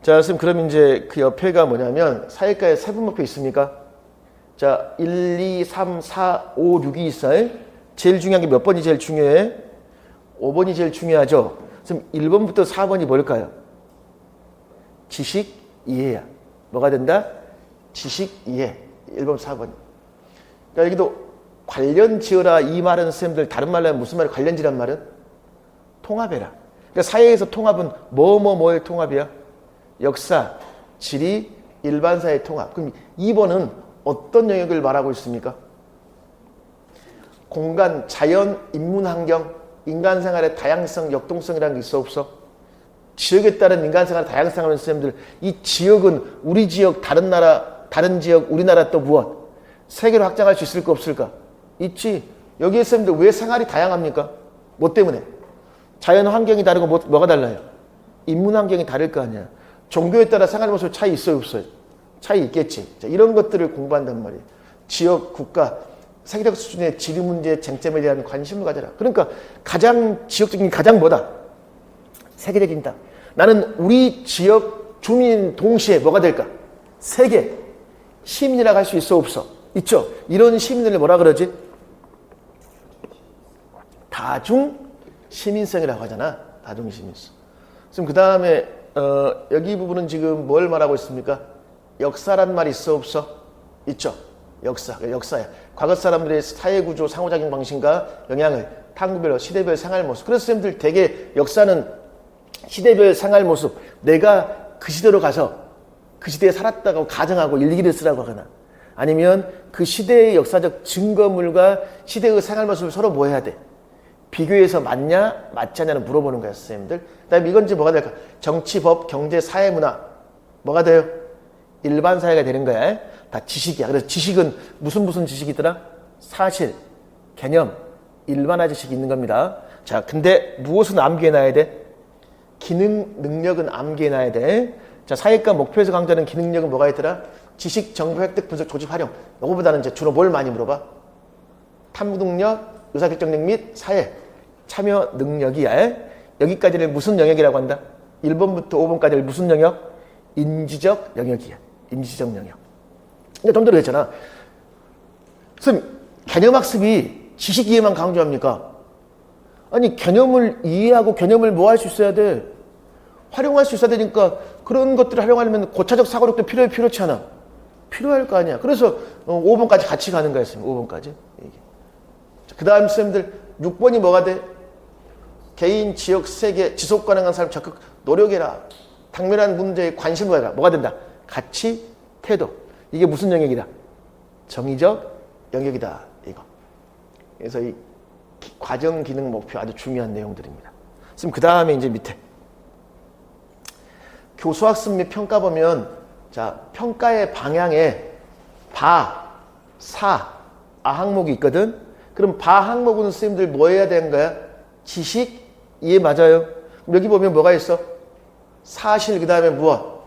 자, 선생님 그럼 이제 그 옆에가 뭐냐면 사회과에 세분 목표 있습니까? 자, 1, 2, 3, 4, 5, 6이 있어요. 제일 중요한 게 몇 번이 제일 중요해? 5번이 제일 중요하죠. 그럼 1번부터 4번이 뭘까요? 지식 이해야. 뭐가 된다? 지식 이해. 1번, 4번. 그러니까 여기도 관련 지어라 이 말은 선생님들 다른 말로 하면 무슨 말이야? 관련 지란 말은? 통합해라. 그러니까 사회에서 통합은 뭐의 통합이야? 역사, 지리, 일반사의 통합. 그럼 2번은 어떤 영역을 말하고 있습니까? 공간, 자연, 인문환경, 인간생활의 다양성, 역동성이라는 게 있어 없어? 지역에 따른 인간생활의 다양성을 하는 선생님들 이 지역은 우리 지역, 다른 나라, 다른 지역, 우리나라 또 무엇? 세계로 확장할 수 있을까 없을까? 있지. 여기에 선생님들 왜 생활이 다양합니까? 뭐 때문에? 자연 환경이 다르고 뭐가 달라요? 인문 환경이 다를 거 아니야. 종교에 따라 생활 모습 차이 있어요 없어요? 차이 있겠지. 자, 이런 것들을 공부한단 말이에요. 지역, 국가, 세계적 수준의 지리 문제 쟁점에 대한 관심을 가져라. 그러니까 가장 지역적인 가장 뭐다? 세계적인다. 나는 우리 지역 주민 동시에 뭐가 될까? 세계 시민이라고 할 수 있어 없어? 있죠. 이런 시민들을 뭐라 그러지? 다중 시민성이라고 하잖아. 다중 시민성. 그럼 그 다음에 여기 부분은 지금 뭘 말하고 있습니까? 역사란 말 있어 없어? 있죠. 역사야. 과거 사람들의 사회구조, 상호작용 방식과 영향을 탐구별, 시대별 생활 모습. 그래서 선생님들 되게 역사는 시대별 생활 모습. 내가 그 시대로 가서 그 시대에 살았다고 가정하고 일기를 쓰라고 하거나 아니면 그 시대의 역사적 증거물과 시대의 생활 모습을 서로 뭐 해야 돼? 비교해서 맞냐, 맞지 않냐는 물어보는 거야, 선생님들. 그 다음에 이건 이제 뭐가 될까? 정치, 법, 경제, 사회, 문화. 뭐가 돼요? 일반 사회가 되는 거야. 다 지식이야. 그래서 지식은 무슨 지식이더라? 사실, 개념, 일반화 지식이 있는 겁니다. 자, 근데 무엇은 암기해놔야 돼? 기능, 능력은 암기해놔야 돼. 자, 사회과 목표에서 강조하는 기능, 능력은 뭐가 있더라? 지식, 정보, 획득, 분석, 조직, 활용. 요거보다는 이제 주로 뭘 많이 물어봐? 탐구 능력, 의사결정력 및 사회, 참여 능력이야. 여기까지를 무슨 영역이라고 한다? 1번부터 5번까지를 무슨 영역? 인지적 영역이야. 인지적 영역. 그러니까 좀 전에 했잖아. 선생님, 개념학습이 지식 이해만 강조합니까? 아니, 개념을 이해하고 개념을 뭐 할 수 있어야 돼? 활용할 수 있어야 되니까 그런 것들을 활용하려면 고차적 사고력도 필요치 않아. 필요할 거 아니야. 그래서 5번까지 같이 가는 거야, 선생님. 5번까지. 그 다음 선생님들 6번이 뭐가 돼? 개인, 지역, 세계, 지속 가능한 삶 적극 노력해라. 당면한 문제에 관심을 가져라. 뭐가 된다? 가치, 태도. 이게 무슨 영역이다? 정의적 영역이다. 이거. 그래서 이 과정 기능 목표 아주 중요한 내용들입니다. 지금 그 다음에 이제 밑에 교수학습 및 평가 보면 자 평가의 방향에 바, 사, 아 항목이 있거든. 그럼 바 항목은 선생님들 뭐 해야 되는 거야? 지식, 이해 맞아요? 여기 보면 뭐가 있어? 사실 그 다음에 무엇?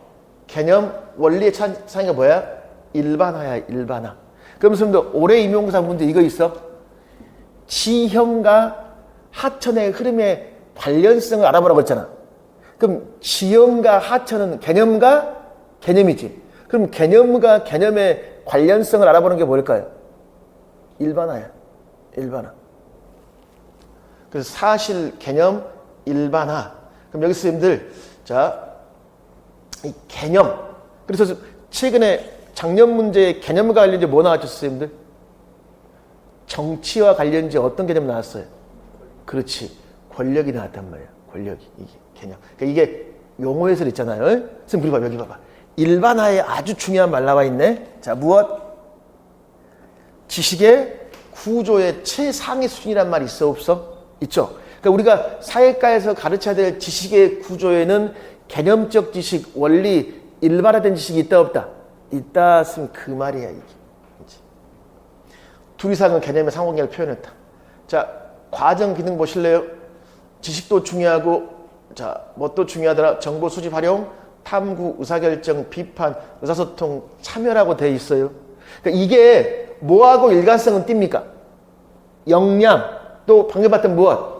개념, 원리의 차이가 뭐야? 일반화야, 일반화. 그럼 선생님들 올해 임용고사 문제 이거 있어? 지형과 하천의 흐름의 관련성을 알아보라고 했잖아. 그럼 지형과 하천은 개념과 개념이지. 그럼 개념과 개념의 관련성을 알아보는 게 뭘까요? 일반화야. 일반화. 그래서 사실, 개념, 일반화. 그럼 여기 선생님들 자, 이 개념. 그래서 최근에 작년 문제에 개념과 관련된 뭐 나왔죠, 선생님들? 정치와 관련된 어떤 개념 나왔어요? 그렇지. 권력이 나왔단 말이야. 권력이. 이게 개념. 그러니까 이게 용어 해설 있잖아요. 선생님, 그리고 여기 봐봐. 일반화에 아주 중요한 말 나와 있네. 자, 무엇? 지식의 구조의 최상위 수준이란 말이 있어, 없어? 있죠. 그러니까 우리가 사회과에서 가르쳐야 될 지식의 구조에는 개념적 지식, 원리, 일반화된 지식이 있다, 없다? 있다 했으면 그 말이야, 이게. 둘 이상은 개념의 상호관계를 표현했다. 자, 과정 기능 보실래요? 지식도 중요하고, 자, 뭐 또 중요하더라? 정보 수집 활용, 탐구, 의사결정, 비판, 의사소통, 참여라고 돼 있어요. 그러니까 이게 뭐하고 일관성은 띕니까? 역량, 또 방금 봤던 무엇?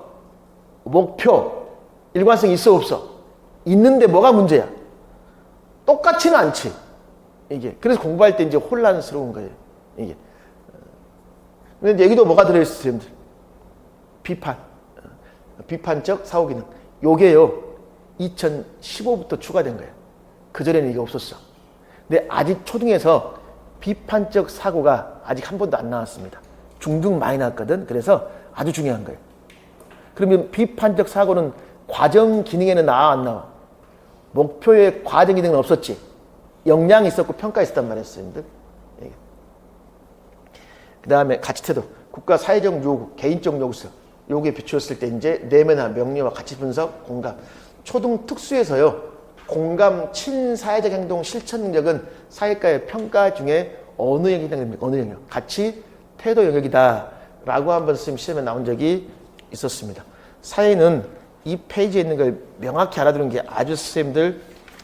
목표, 일관성이 있어, 없어? 있는데 뭐가 문제야? 똑같지는 않지. 이게. 그래서 공부할 때 이제 혼란스러운 거예요. 이게. 근데 여기도 뭐가 들어있어요, 여러분들? 비판. 비판적 사고기능. 요게요, 2015부터 추가된 거예요. 그전에는 이게 없었어. 근데 아직 초등에서 비판적 사고가 아직 한 번도 안 나왔습니다. 중등 많이 나왔거든. 그래서 아주 중요한 거예요. 그러면 비판적 사고는 과정 기능에는 나와, 안 나와? 목표의 과정 기능은 없었지. 역량이 있었고 평가 있었단 말이었어요. 그 다음에 가치태도, 국가 사회적 요구, 개인적 요구성, 요구에 비추었을 때 이제 내면화, 명료와 가치 분석, 공감. 초등 특수에서요, 공감, 친사회적 행동 실천 능력은 사회과의 평가 중에 어느 영역이 됩니까? 어느 영역? 가치, 태도 영역이다 라고 한번 선생님 시험에 나온 적이 있었습니다. 사회는 이 페이지에 있는 걸 명확히 알아두는 게 아주 선생님들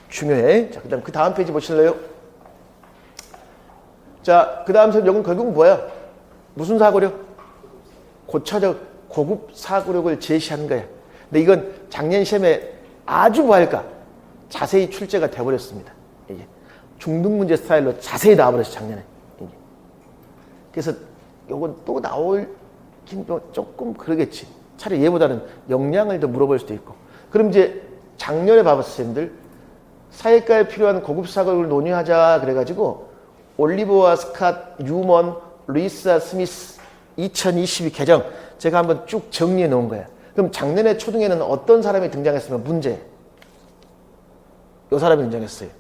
중요해. 자, 그 다음 페이지 보실래요? 자, 그 다음 선생님, 이건 결국 뭐야? 무슨 사고력? 고차적 고급 사고력을 제시하는 거야. 근데 이건 작년 시험에 아주 뭐 할까? 자세히 출제가 돼버렸습니다. 이게 중등 문제 스타일로 자세히 나와버렸어, 작년에. 이게. 그래서 요건 또 나올긴 조금 그러겠지. 차라리 얘보다는 역량을 더 물어볼 수도 있고. 그럼 이제 작년에 봐봤어요, 선생님들. 사회과에 필요한 고급 사고력을 논의하자 그래가지고 올리버와 스캇, 유먼, 루이스와 스미스 2022 개정 제가 한번 쭉 정리해 놓은 거야. 그럼 작년에 초등에는 어떤 사람이 등장했으면 문제? 이 사람이 등장했어요.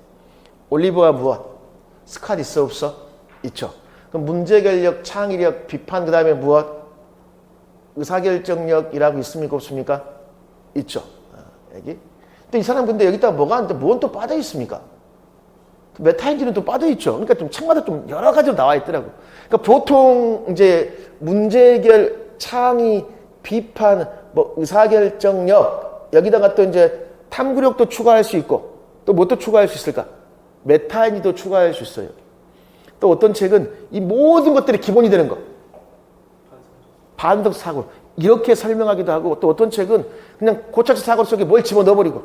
올리버와 무엇? 스캇 있어, 없어? 있죠. 그럼 문제결력, 창의력, 비판, 그 다음에 무엇? 의사결정력이라고 있습니까, 없습니까? 있죠. 여기. 또 이 사람 근데 여기다가 뭐가 하는데 뭔 또 빠져 있습니까? 메타인지는 또 빠져 있죠. 그러니까 좀 책마다 좀 여러 가지로 나와 있더라고. 그러니까 보통 이제 문제결, 창의, 비판, 뭐 의사결정력 여기다가 또 이제 탐구력도 추가할 수 있고 또 뭐 또 추가할 수 있을까? 메타인지도 추가할 수 있어요. 또 어떤 책은 이 모든 것들이 기본이 되는 거. 반덕 사고 이렇게 설명하기도 하고 또 어떤 책은 그냥 고착적 사고 속에 뭘 집어넣어버리고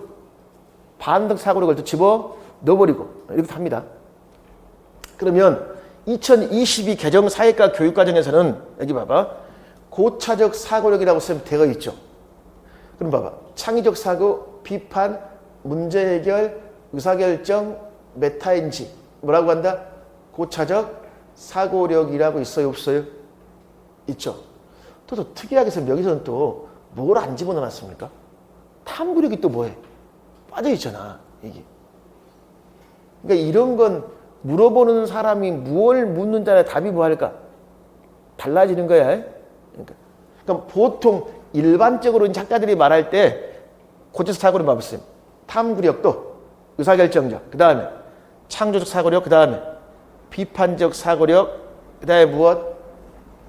반덕 사고력을 또 집어넣어버리고 이렇게 합니다. 그러면 2022 개정 사회과 교육과정에서는 여기 봐봐. 고차적 사고력이라고 쓰면 되어 있죠. 그럼 봐봐. 창의적 사고, 비판, 문제 해결, 의사결정, 메타인지 뭐라고 한다? 고차적 사고력이라고 있어요, 없어요? 있죠. 또 특이하게 해서 여기서는 또 뭘 안 집어넣어놨습니까? 탐구력이 또 뭐해? 빠져있잖아, 이게. 그러니까 이런 건 물어보는 사람이 무엇을 묻는다에 답이 뭐 할까? 달라지는 거야. 그러니까 보통 일반적으로 작가들이 말할 때 고체적 사고력 봐봐 쌤. 탐구력도 의사결정적, 그 다음에 창조적 사고력, 그 다음에 비판적 사고력, 그 다음에 무엇?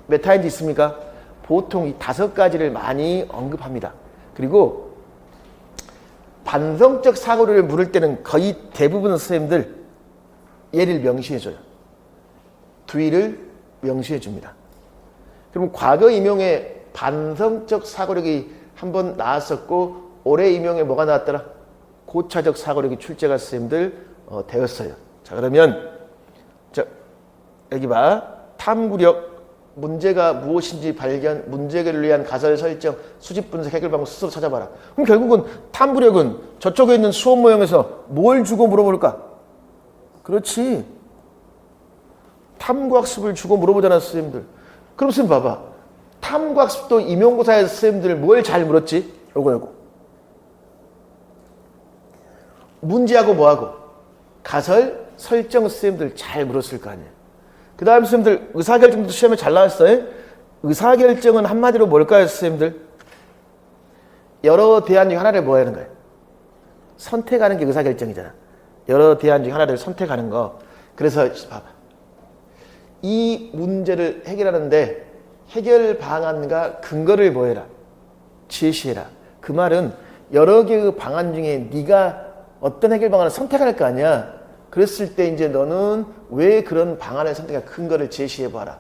메타인지 있습니까? 보통 이 5가지를 많이 언급합니다. 그리고 반성적 사고력을 물을 때는 거의 대부분 선생님들 예를 명시해줘요. 두위를 명시해줍니다. 그럼 과거 임용에 반성적 사고력이 한번 나왔었고 올해 임용에 뭐가 나왔더라? 고차적 사고력이 출제가 선생님들 되었어요. 자, 그러면 자, 여기 봐. 탐구력, 문제가 무엇인지 발견, 문제 해결을 위한 가설 설정, 수집 분석, 해결 방법 스스로 찾아봐라. 그럼 결국은 탐구력은 저쪽에 있는 수업 모형에서 뭘 주고 물어볼까? 그렇지. 탐구학습을 주고 물어보잖아, 선생님들. 그럼 선생님 봐봐. 탐구학습도 임용고사에서 선생님들 뭘 잘 물었지? 요거. 문제하고 뭐하고? 가설, 설정 선생님들 잘 물었을 거 아니에요. 그 다음 선생님들 의사결정도 시험에 잘 나왔어요. 의사결정은 한마디로 뭘까요, 선생님들? 여러 대안 중 하나를 뭐 하는 거예요? 선택하는 게 의사결정이잖아. 여러 대안 중 하나를 선택하는 거. 그래서 봐봐. 이 문제를 해결하는데 해결 방안과 근거를 뭐 해라? 제시해라. 그 말은 여러 개의 방안 중에 네가 어떤 해결 방안을 선택할 거 아니야. 그랬을 때 이제 너는 왜 그런 방안을 선택할 근거를 제시해봐라.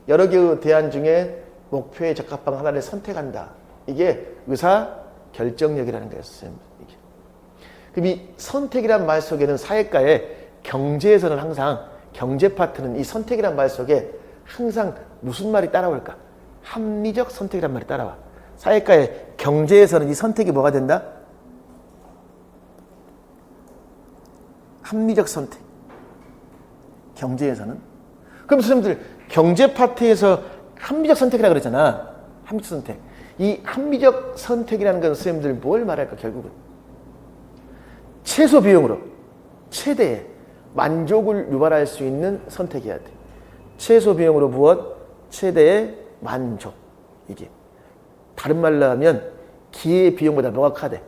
여러 개의 대안 중에 목표에 적합한 하나를 선택한다. 이게 의사결정력이라는 거예요, 선생님. 이게. 그럼 이 선택이란 말 속에는 사회과의 경제에서는 항상 경제 파트는 이 선택이란 말 속에 항상 무슨 말이 따라올까? 합리적 선택이란 말이 따라와. 사회과의 경제에서는 이 선택이 뭐가 된다? 합리적 선택. 경제에서는. 그럼 선생님들 경제 파트에서 합리적 선택이라고 그랬잖아. 합리적 선택. 이 합리적 선택이라는 건 선생님들 뭘 말할까 결국은? 최소 비용으로 최대의 만족을 유발할 수 있는 선택이어야 돼. 최소 비용으로 무엇? 최대의 만족. 이게. 다른 말로 하면 기회의 비용보다 뭐가 크대?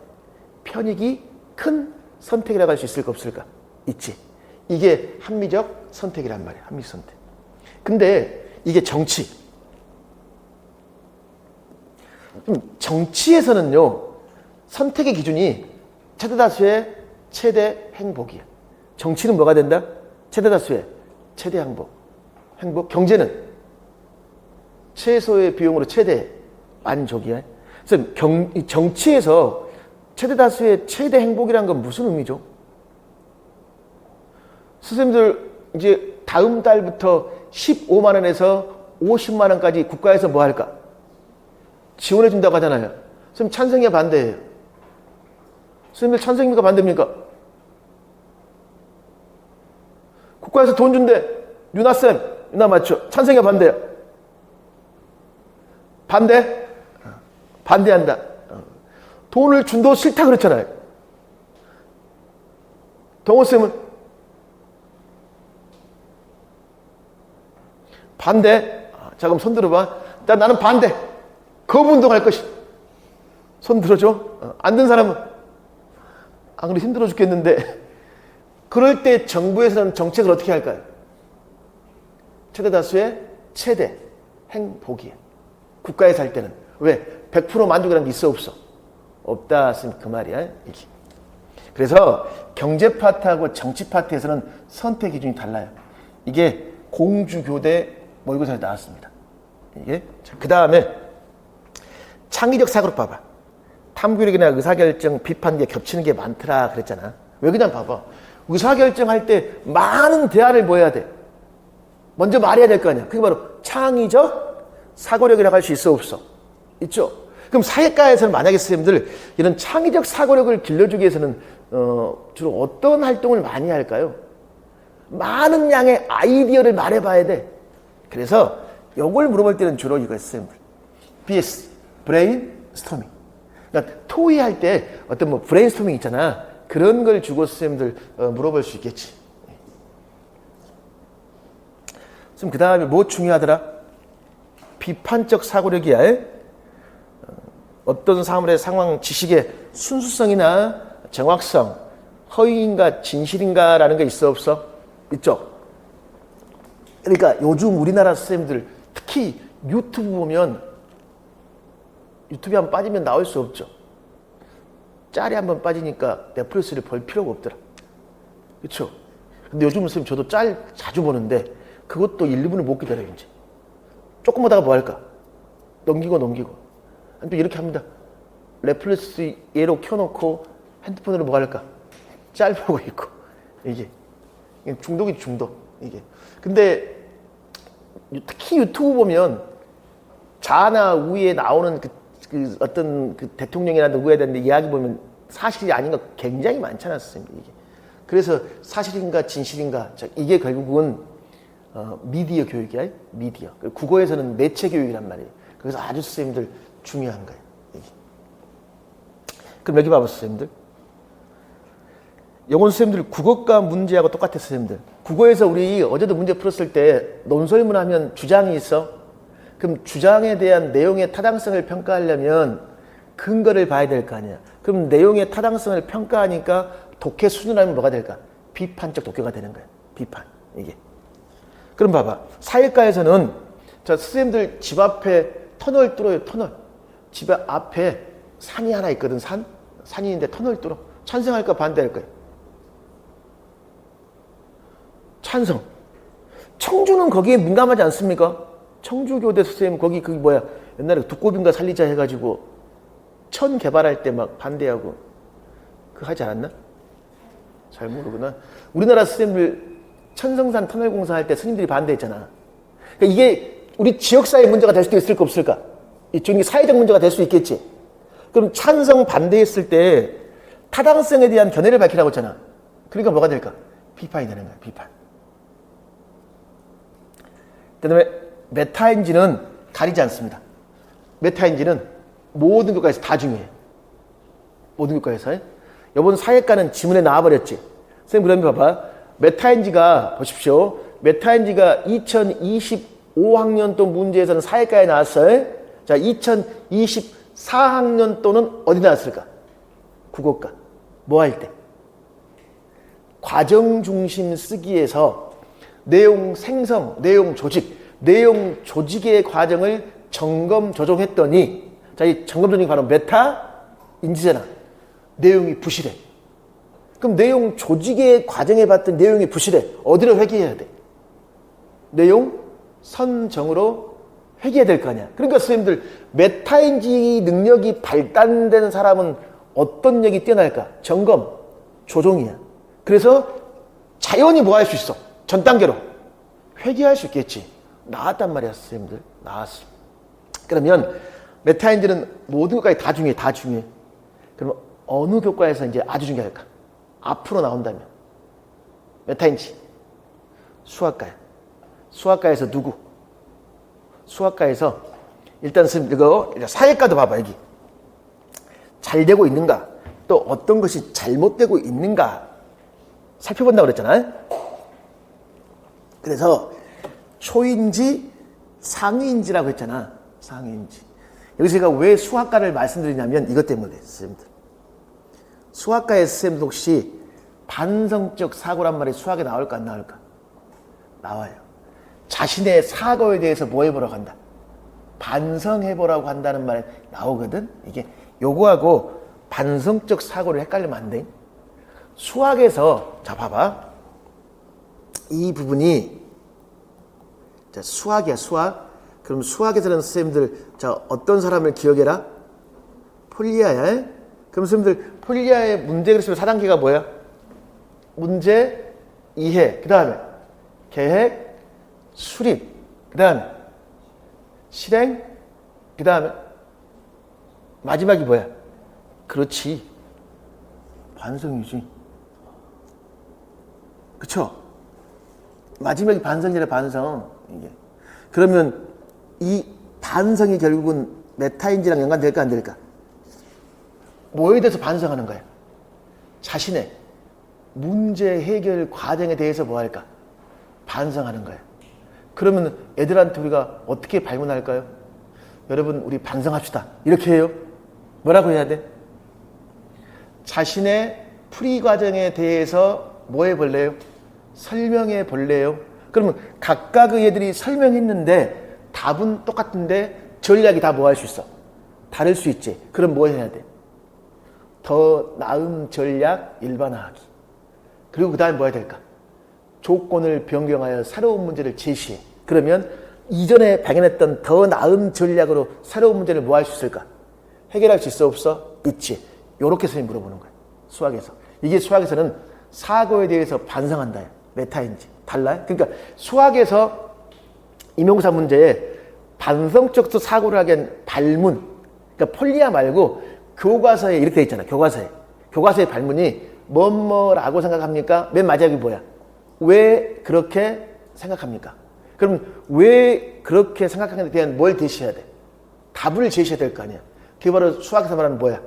편익이 큰 선택이라고 할 수 있을까 없을까? 있지. 이게 합리적 선택이란 말이야. 합리적 선택. 근데 이게 정치. 정치에서는요. 선택의 기준이 최대 다수의 최대 행복이야. 정치는 뭐가 된다? 최대 다수의 최대 행복. 행복. 경제는 최소의 비용으로 최대 만족이야. 그래서 정치에서 최대 다수의 최대 행복이란 건 무슨 의미죠? 선생님들 이제 다음 달부터 15만 원에서 50만 원까지 국가에서 뭐 할까? 지원해 준다고 하잖아요. 선생님 찬성이야 반대예요? 선생님들 찬성입니까 반대입니까? 국가에서 돈 준대. 유나쌤, 유나 맞죠? 찬성이야 반대야? 반대? 반대한다. 돈을 준도 싫다 그랬잖아요. 동호쌤은? 반대? 자 그럼 손 들어봐. 나는 반대. 거부운동할 것이. 손 들어줘. 안 든 사람은? 안 그래 힘들어 죽겠는데. 그럴 때 정부에서는 정책을 어떻게 할까요? 최대 다수의 최대 행복이에요. 국가에서 할 때는. 왜? 100% 만족이라는 게 있어 없어? 없다 했으면 그 말이야. 이게. 그래서 경제 파트하고 정치 파트에서는 선택 기준이 달라요. 이게 공주교대 모의고사에 나왔습니다. 이게. 그 다음에 창의적 사고력 봐봐. 탐구력이나 의사결정, 비판에 겹치는 게 많더라 그랬잖아. 왜 그냥 봐봐. 의사결정할 때 많은 대화를 뭐 해야 돼? 먼저 말해야 될 거 아니야. 그게 바로 창의적 사고력이라고 할 수 있어 없어? 있죠. 그럼 사회과에서는 만약에 선생님들 이런 창의적 사고력을 길러주기 위해서는 주로 어떤 활동을 많이 할까요? 많은 양의 아이디어를 말해봐야 돼. 그래서 이걸 물어볼 때는 주로 이거 선생님들 BS, 브레인스토밍. 그러니까 토의할 때 어떤 뭐 브레인스토밍 있잖아. 그런 걸 주고 선생님들 물어볼 수 있겠지. 그럼 그 다음에 뭐 중요하더라? 비판적 사고력이야. 어떤 사물의 상황 지식의 순수성이나 정확성, 허위인가 진실인가라는 게 있어 없어? 있죠. 그러니까 요즘 우리나라 선생님들 특히 유튜브 보면 유튜브에 한번 빠지면 나올 수 없죠. 짤이 한번 빠지니까 넷플릭스를 볼 필요가 없더라. 그렇죠? 근데 요즘 선생님 저도 짤 자주 보는데 그것도 1, 2분을 못 기다려요. 이제 조금 보다가 뭐 할까? 넘기고 또 이렇게 합니다. 넷플릭스 얘로 켜놓고 핸드폰으로 뭐 할까? 짤 보고 있고. 이게 중독이 중독. 이게 근데 특히 유튜브 보면 좌나 우에 나오는 그 어떤 그 대통령이나 누구에 대한 이야기 보면 사실이 아닌 거 굉장히 많잖아요, 선생님. 이게. 그래서 사실인가 진실인가 이게 결국은 미디어 교육이야, 미디어. 국어에서는 매체 교육이란 말이에요. 그래서 아주 선생님들 중요한 거예요. 이게. 그럼 여기 봐봐, 선생님들. 영어 선생님들 국어과 문제하고 똑같아, 선생님들. 국어에서 우리 어제도 문제 풀었을 때 논설문 하면 주장이 있어. 그럼 주장에 대한 내용의 타당성을 평가하려면 근거를 봐야 될 거 아니야. 그럼 내용의 타당성을 평가하니까 독해 수준하면 뭐가 될까? 비판적 독해가 되는 거야. 비판. 이게. 그럼 봐봐. 사회과에서는 자, 선생님들 집 앞에 터널 뚫어요. 터널. 집 앞에 산이 하나 있거든. 산이 있는데 터널 뚫어. 찬성할까 반대할까요? 찬성. 청주는 거기에 민감하지 않습니까? 청주교대 선생님 거기 그게 뭐야? 옛날에 두꺼비인가 살리자 해가지고 천 개발할 때 막 반대하고 그거 하지 않았나? 잘 모르구나. 우리나라 선생님들 천성산 터널 공사할 때 스님들이 반대했잖아. 그러니까 이게 우리 지역사회 문제가 될 수도 있을까 없을까? 이쪽이 사회적 문제가 될 수 있겠지. 그럼 찬성 반대했을 때 타당성에 대한 견해를 밝히라고 했잖아. 그러니까 뭐가 될까? 비판이 되는 거야. 비판. 그다음에 메타인지는 가리지 않습니다. 메타인지는 모든 교과에서 다 중요해. 모든 교과에서. 이번 사회과는 지문에 나와버렸지. 선생님 그러면 봐봐. 메타인지가 보십시오. 메타인지가 2025학년도 문제에서는 사회과에 나왔어요. 자, 2024학년도는 어디 나왔을까? 국어과. 뭐 할 때? 과정 중심 쓰기에서 내용 생성, 내용 조직, 내용 조직의 과정을 점검 조정했더니 자, 이 점검 조정이 바로 메타 인지잖아. 내용이 부실해. 그럼 내용 조직의 과정에 봤던 내용이 부실해. 어디로 회귀해야 돼? 내용 선정으로 회귀해야 될 거 아니야. 그러니까 선생님들 메타인지 능력이 발달된 사람은 어떤력이 뛰어날까? 점검, 조정이야. 그래서 자연히 뭐 할 수 있어? 전 단계로 회귀할 수 있겠지. 나왔단 말이야, 선생님들. 나왔어. 그러면 메타인지는 모든 교과에 다 중요해, 다 중요해. 그러면 어느 교과에서 이제 아주 중요할까? 앞으로 나온다면 메타인지 수학과야. 수학과에서 누구? 수학과에서 일단 선생님 이거 사회과도 봐봐. 여기 잘 되고 있는가? 또 어떤 것이 잘못되고 있는가? 살펴본다고 그랬잖아요. 그래서 초인지 상위인지라고 했잖아. 상위인지. 여기서 제가 왜 수학과를 말씀드리냐면 이것 때문에 선생님들. 수학과의 선생님들 혹시 반성적 사고란 말이 수학에 나올까 안 나올까? 나와요. 자신의 사고에 대해서 뭐 해보라고 한다? 반성해보라고 한다는 말이 나오거든. 이게 요거하고 반성적 사고를 헷갈리면 안 돼. 수학에서 자 봐봐. 이 부분이 자 수학이야 수학. 그럼 수학에서는 선생님들 자 어떤 사람을 기억해라? 폴리아야. 그럼 선생님들 폴리아의 문제 그랬으면 4단계가 뭐야? 문제, 이해, 그 다음에 계획, 수립, 그 다음에 실행, 그 다음에 마지막이 뭐야? 그렇지. 반성이지. 그쵸? 마지막이 반성이라 반성. 이게. 그러면 이 반성이 결국은 메타인지랑 연관될까 안 될까? 뭐에 대해서 반성하는 거야? 자신의 문제 해결 과정에 대해서 뭐 할까? 반성하는 거야. 그러면 애들한테 우리가 어떻게 발문할까요? 여러분 우리 반성합시다. 이렇게 해요? 뭐라고 해야 돼? 자신의 풀이 과정에 대해서 뭐 해볼래요? 설명해 볼래요? 그러면 각각의 얘들이 설명했는데 답은 똑같은데 전략이 다 뭐 할 수 있어? 다를 수 있지. 그럼 뭐 해야 돼? 더 나은 전략 일반화하기. 그리고 그 다음에 뭐 해야 될까? 조건을 변경하여 새로운 문제를 제시해. 그러면 이전에 발견했던 더 나은 전략으로 새로운 문제를 뭐 할 수 있을까? 해결할 수 있어 없어? 있지. 요렇게 선생님이 물어보는 거야. 수학에서. 이게 수학에서는 사고에 대해서 반성한다. 메타인지. 달라요? 그러니까 수학에서 임용사 문제에 반성적 사고를 하기엔 발문. 그러니까 폴리아 말고 교과서에 이렇게 돼 있잖아. 교과서에. 교과서의 발문이 뭐뭐라고 생각합니까? 맨 마지막이 뭐야? 왜 그렇게 생각합니까? 그럼 왜 그렇게 생각하는데 대한 뭘 제시해야 돼? 답을 제시해야 될 거 아니야. 그게 바로 수학에서 말하는 뭐야?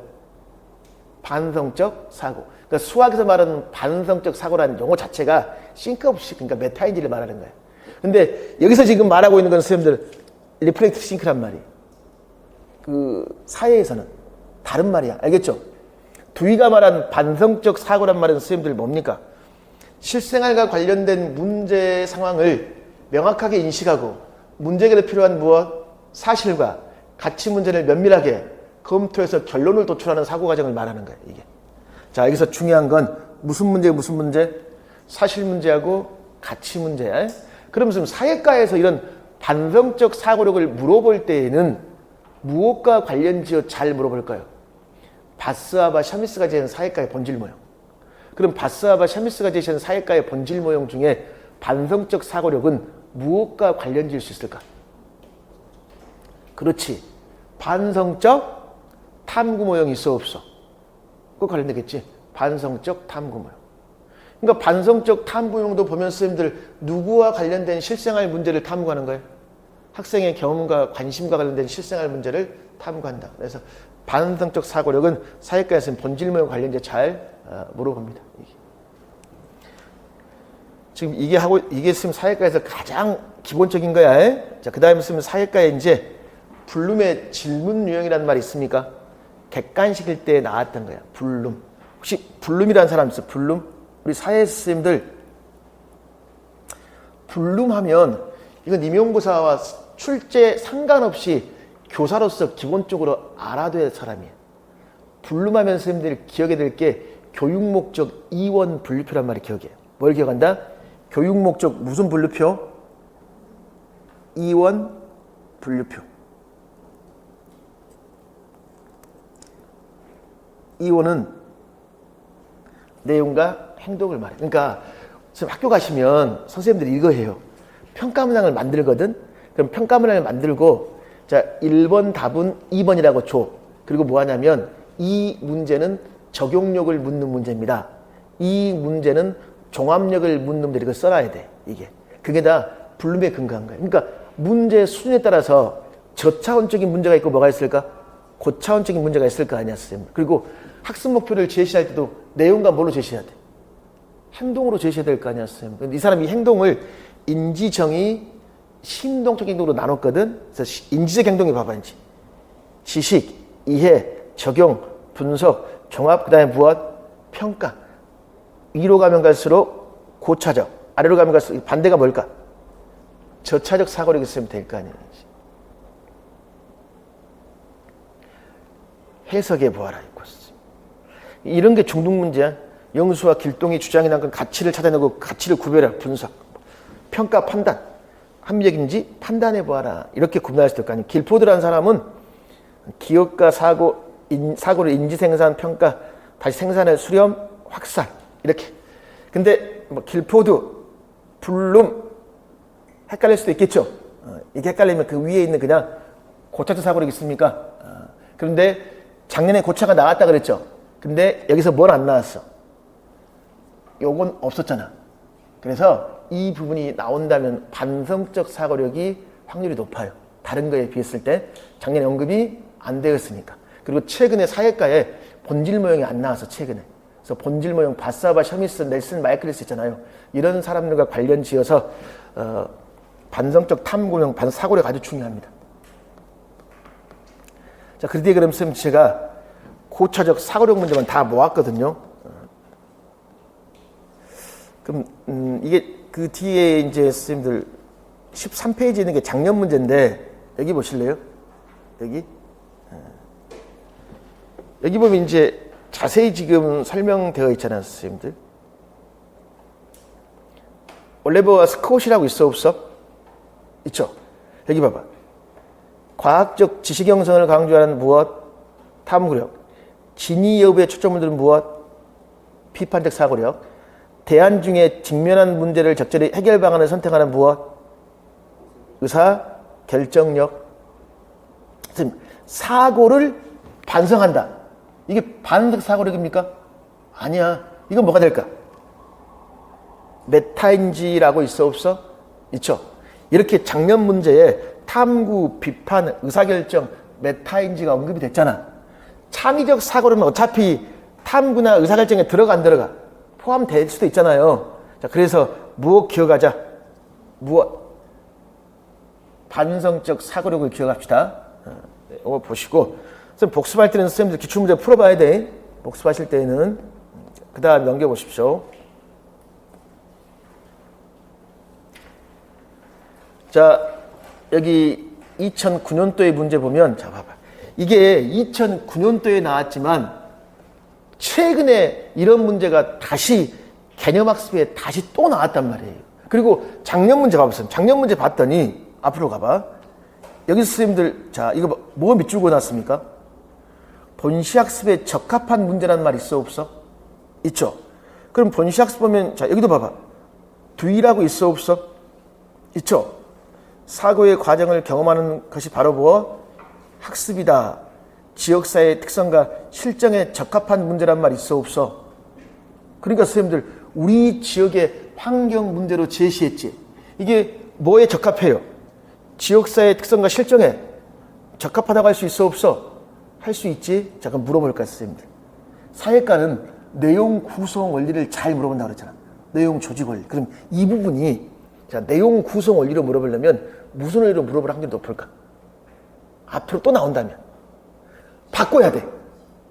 반성적 사고. 그러니까 수학에서 말하는 반성적 사고라는 용어 자체가 싱크업식, 그러니까 메타인지를 말하는 거야. 근데 여기서 지금 말하고 있는 건 선생님들 리플렉티브 싱크란 말이. 그 사회에서는 다른 말이야. 알겠죠? 두이가 말한 반성적 사고란 말은 선생님들 뭡니까? 실생활과 관련된 문제 상황을 명확하게 인식하고 문제 해결에 필요한 무엇? 사실과 가치 문제를 면밀하게 검토해서 결론을 도출하는 사고 과정을 말하는 거예요. 이게. 자, 여기서 중요한 건 무슨 문제, 무슨 문제? 사실 문제하고 가치 문제야. 그럼 지금 사회과에서 이런 반성적 사고력을 물어볼 때에는 무엇과 관련지어 잘 물어볼까요? 바스하바 샤미스가 제시한 사회과의 본질 모형. 그럼 바스하바 샤미스가 제시한 사회과의 본질 모형 중에 반성적 사고력은 무엇과 관련지을 수 있을까? 그렇지. 반성적 탐구 모형이 있어 없어? 그거 관련되겠지. 반성적 탐구 모형. 그러니까 반성적 탐구 모형도 보면 선생님들 누구와 관련된 실생활 문제를 탐구하는 거예요? 학생의 경험과 관심과 관련된 실생활 문제를 탐구한다. 그래서 반성적 사고력은 사회과에서는 본질 모형 관련제 잘 물어봅니다. 지금 이게 지금 사회과에서 가장 기본적인 거야. 자, 그 다음에 쓰면 사회과에 이제 블룸의 질문 유형이라는 말이 있습니까? 객관식일 때 나왔던 거야. 블룸. 혹시 블룸이라는 사람 있어? 블룸? 우리 사회 선생님들 블룸 하면 이건 임용고사와 출제 상관없이 교사로서 기본적으로 알아둬야 될 사람이에요. 블룸하면 선생님들이 기억해야 될 게 교육목적 이원 분류표란 말이 기억해요. 뭘 기억한다? 교육목적 무슨 분류표? 이원 분류표. 이원은 내용과 행동을 말해. 그러니까 학교 가시면 선생님들이 이거 해요. 평가 문항을 만들거든. 그럼 평가 문항을 만들고 자 1번 답은 2번이라고 줘. 그리고 뭐 하냐면 이 문제는 적용력을 묻는 문제입니다. 이 문제는 종합력을 묻는 문제. 이걸 써놔야 돼. 이게. 그게 다 블룸에 근거한 거예요. 그러니까 문제 수준에 따라서 저차원적인 문제가 있고 뭐가 있을까? 고차원적인 문제가 있을 거 아니야, 선생님. 그리고 학습 목표를 제시할 때도 내용과 뭘로 제시해야 돼? 행동으로 제시해야 될 거 아니야, 선생님. 이 사람이 행동을 인지정의, 심동적 행동으로 나눴거든. 그래서 인지적 행동이 봐봐, 이제. 지식, 이해, 적용, 분석, 종합, 그 다음에 무엇? 평가. 위로 가면 갈수록 고차적, 아래로 가면 갈수록 반대가 뭘까? 저차적 사고력이 있으면 될 거 아니야. 해석해 보아라. 이런 게 중등 문제야. 영수와 길동이 주장이란 건 가치를 찾아내고 가치를 구별해 분석, 평가, 판단, 합리적인지 판단해 보아라. 이렇게 구분할 수 있을 거 아니야. 길포드라는 사람은 기억과 사고를 인지 생산, 평가, 다시 생산을 수렴, 확산 이렇게. 근데 뭐 길포드, 블룸 헷갈릴 수도 있겠죠. 이게 헷갈리면 그 위에 있는 그냥 고차적 사고력이 있습니까? 그런데 작년에 고차가 나왔다 그랬죠. 근데 여기서 뭘 안 나왔어? 요건 없었잖아. 그래서 이 부분이 나온다면 반성적 사고력이 확률이 높아요. 다른 거에 비했을 때 작년에 언급이 안 되었으니까. 그리고 최근에 사회과에 본질 모형이 안 나와서 최근에. 그래서 본질 모형 바사바, 셔미스, 넬슨, 마이클리스 있잖아요. 이런 사람들과 관련 지어서 반성적 탐구형, 반사고력 아주 중요합니다. 자, 그런데 그럼 쌤 제가 고차적 사고력 문제만 다 모았거든요. 그럼 이게 그 뒤에 이제 선생님들 13페이지에 있는 게 작년 문제인데 여기 보실래요? 여기 보면 이제 자세히 지금 설명되어 있잖아요, 선생님들. 올레버와 스콧이라고 있어 없어? 있죠. 여기 봐봐. 과학적 지식 형성을 강조하는 무엇? 탐구력. 진위 여부에 초점을 두는 무엇? 비판적 사고력. 대안 중에 직면한 문제를 적절히 해결 방안을 선택하는 무엇? 의사 결정력. 사고를 반성한다. 이게 반응적 사고력입니까? 아니야. 이건 뭐가 될까? 메타인지라고 있어 없어? 있죠. 이렇게 작년 문제에 탐구, 비판, 의사결정, 메타인지가 언급이 됐잖아. 창의적 사고는 어차피 탐구나 의사결정에 들어가 안 들어가? 포함될 수도 있잖아요. 자, 그래서 무엇 기억하자? 무엇? 반성적 사고력을 기억합시다. 이거 보시고 선생님 복습할 때는 선생님들 기출문제 풀어봐야 돼. 복습하실 때는 그 다음 넘겨보십시오. 자, 여기 2009년도의 문제 보면 자 봐봐. 이게 2009년도에 나왔지만 최근에 이런 문제가 다시 개념학습에 다시 또 나왔단 말이에요. 그리고 작년 문제 봐보세요. 작년 문제 봤더니 앞으로 가봐. 여기 선생님들 자 이거 뭐 밑줄 그어놨습니까? 본시학습에 적합한 문제란 말 있어 없어? 있죠. 그럼 본시학습 보면 자 여기도 봐봐. 두이라고 있어 없어? 있죠. 사고의 과정을 경험하는 것이 바로 뭐? 학습이다. 지역사회의 특성과 실정에 적합한 문제란 말 있어 없어? 그러니까 선생님들 우리 지역의 환경 문제로 제시했지. 이게 뭐에 적합해요? 지역사회의 특성과 실정에 적합하다고 할 수 있어 없어? 할 수 있지? 잠깐 물어볼까 선생님들. 사회과는 내용 구성 원리를 잘 물어본다고 그랬잖아. 내용 조직 원리. 그럼 이 부분이 자 내용 구성 원리로 물어보려면 무슨 원리로 물어볼 확률이 높을까? 앞으로 또 나온다면 바꿔야 돼.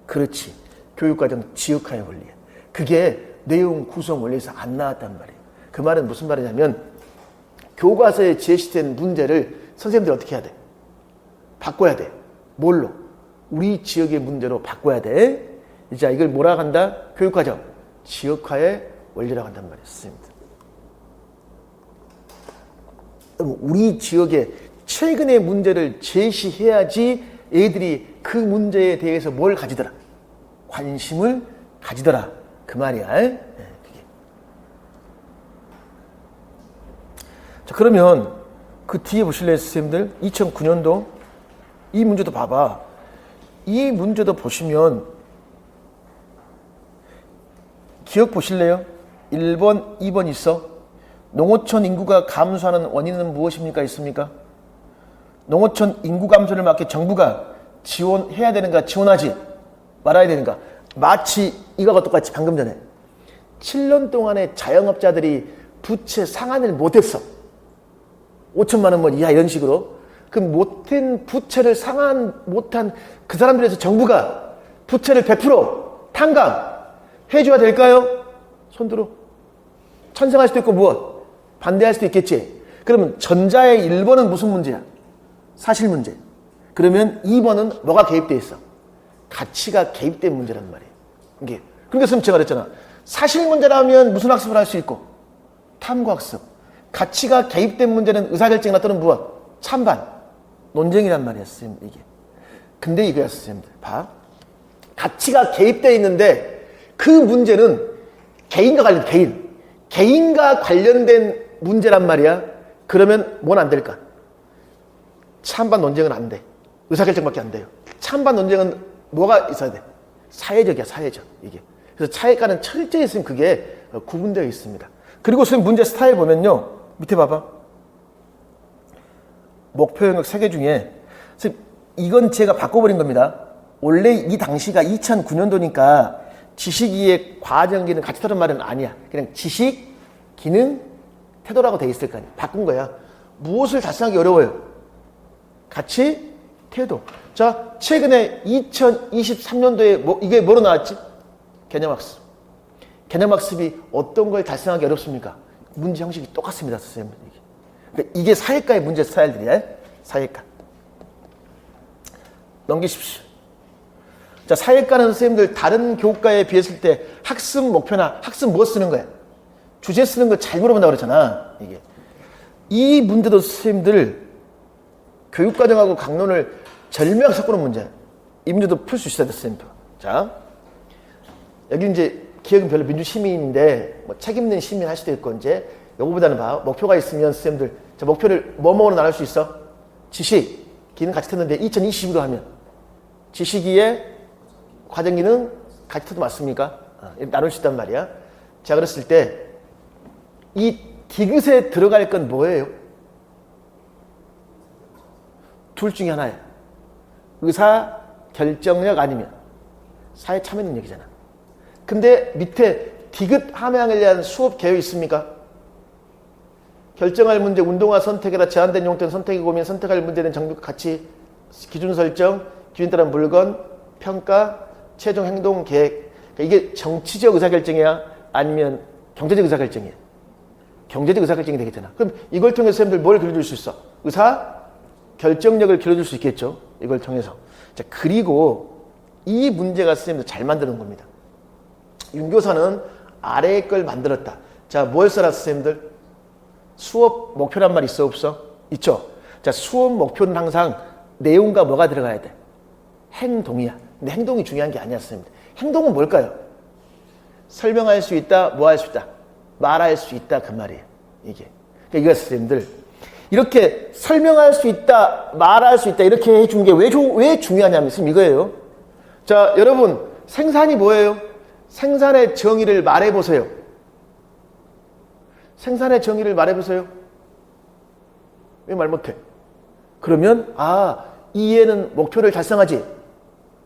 그렇지. 교육과정 지역화의 원리야. 그게 내용 구성 원리에서 안 나왔단 말이에요. 그 말은 무슨 말이냐면 교과서에 제시된 문제를 선생님들이 어떻게 해야 돼? 바꿔야 돼. 뭘로? 우리 지역의 문제로 바꿔야 돼. 이제 이걸 뭐라고 한다? 교육과정 지역화의 원리라고 한단 말이에요. 선생님들. 우리 지역의 최근의 문제를 제시해야지 애들이 그 문제에 대해서 뭘 가지더라? 관심을 가지더라. 그 말이야. 그게. 자, 그러면 그 뒤에 보실래요, 선생님들? 2009년도 이 문제도 봐봐. 이 문제도 보시면 기억 보실래요? 1번, 2번 있어. 농어촌 인구가 감소하는 원인은 무엇입니까? 있습니까? 농어촌 인구 감소를 막기 정부가 지원해야 되는가? 지원하지 말아야 되는가? 마치 이거와 똑같이 방금 전에 7년 동안에 자영업자들이 부채 상환을 못했어. 5천만 원 뭐 이하 이런 식으로. 그 못한 부채를 상환 못한 그 사람들에서 정부가 부채를 100% 탕감해줘야 될까요? 손들어. 찬성할 수도 있고 무엇? 반대할 수도 있겠지. 그러면 전자의 1번은 무슨 문제야? 사실 문제. 그러면 2번은 뭐가 개입돼 있어? 가치가 개입된 문제란 말이에요. 이게. 그러니까 선생님 제가 그랬잖아. 사실 문제라면 무슨 학습을 할 수 있고? 탐구학습. 가치가 개입된 문제는 의사결정이나 또는 무엇? 찬반. 논쟁이란 말이야, 선생님 이게. 근데 이거야, 선생님들. 봐. 가치가 개입되어 있는데 그 문제는 개인과 관련, 개인과 관련된 문제란 말이야. 그러면 뭔 안 될까? 찬반 논쟁은 안 돼. 의사결정밖에 안 돼요. 찬반 논쟁은 뭐가 있어야 돼? 사회적이야, 사회적. 이게. 그래서 차이가는 철저히 있으면 그게 구분되어 있습니다. 그리고 선생님 문제 스타일 보면요. 밑에 봐봐. 목표 영역 3개 중에 선생님 이건 제가 바꿔버린 겁니다. 원래 이 당시가 2009년도니까 지식, 이해, 과정, 기능 같이 다른 말은 아니야. 그냥 지식, 기능, 태도라고 돼 있을 거 아니야. 바꾼 거야. 무엇을 달성하기 어려워요? 가치, 태도. 자, 최근에 2023년도에 이게 뭐로 나왔지? 개념학습. 개념학습이 어떤 걸 달성하기 어렵습니까? 문제 형식이 똑같습니다, 선생님. 그러니까 이게 사회과의 문제 스타일들이야. 사회과. 넘기십시오. 자, 사회과는 선생님들 다른 교과에 비했을 때 학습 목표나 학습 뭐 쓰는 거야? 주제 쓰는 거 잘 물어본다고 그랬잖아. 이게. 이 문제도 선생님들 교육과정하고 강론을 절묘하게 섞어놓은 문제야. 이 문제도 풀 수 있어야 돼, 선생님들. 자, 여기 이제 기억은 별로 민주시민인데 뭐 책임있는 시민 할 수도 있고 이제 요거보다는 봐. 목표가 있으면 선생님들 자, 목표를 뭐뭐로 나눌 수 있어? 지식, 기능 같이 쳤는데 2020으로 하면 지식이에 과정 기능 같이 쳐도 맞습니까? 나눌 수 있단 말이야. 자, 그랬을 때 이 디귿에 들어갈 건 뭐예요? 둘 중에 하나예요. 의사 결정력 아니면 사회 참여 능력이잖아. 근데 밑에 디귿 함양에 대한 수업 개요 있습니까? 결정할 문제, 운동화 선택이라 제한된 용도는 선택의 고민, 선택할 문제는 정비 가치, 기준 설정, 기준 따른 물건, 평가, 최종 행동 계획. 그러니까 이게 정치적 의사결정이야? 아니면 경제적 의사결정이야? 경제적 의사결정이 되겠잖아. 그럼 이걸 통해서 선생님들 뭘 길러줄 수 있어? 의사 결정력을 길러줄 수 있겠죠. 이걸 통해서. 자, 그리고 이 문제가 선생님들 잘 만드는 겁니다. 윤교사는 아래의 걸 만들었다. 자, 뭘 써라 선생님들? 수업 목표란 말 있어 없어? 있죠. 자, 수업 목표는 항상 내용과 뭐가 들어가야 돼? 행동이야. 근데 행동이 중요한 게 아니야, 선생님들. 행동은 뭘까요? 설명할 수 있다, 뭐 할 수 있다? 말할 수 있다, 그 말이에요. 이게. 그러니까 이거 선생님들. 이렇게 설명할 수 있다, 말할 수 있다, 이렇게 해준 게 왜 중요하냐면, 지금 이거예요. 자, 여러분, 생산이 뭐예요? 생산의 정의를 말해보세요. 생산의 정의를 말해보세요. 왜 말 못해? 그러면, 이 애는 목표를 달성하지.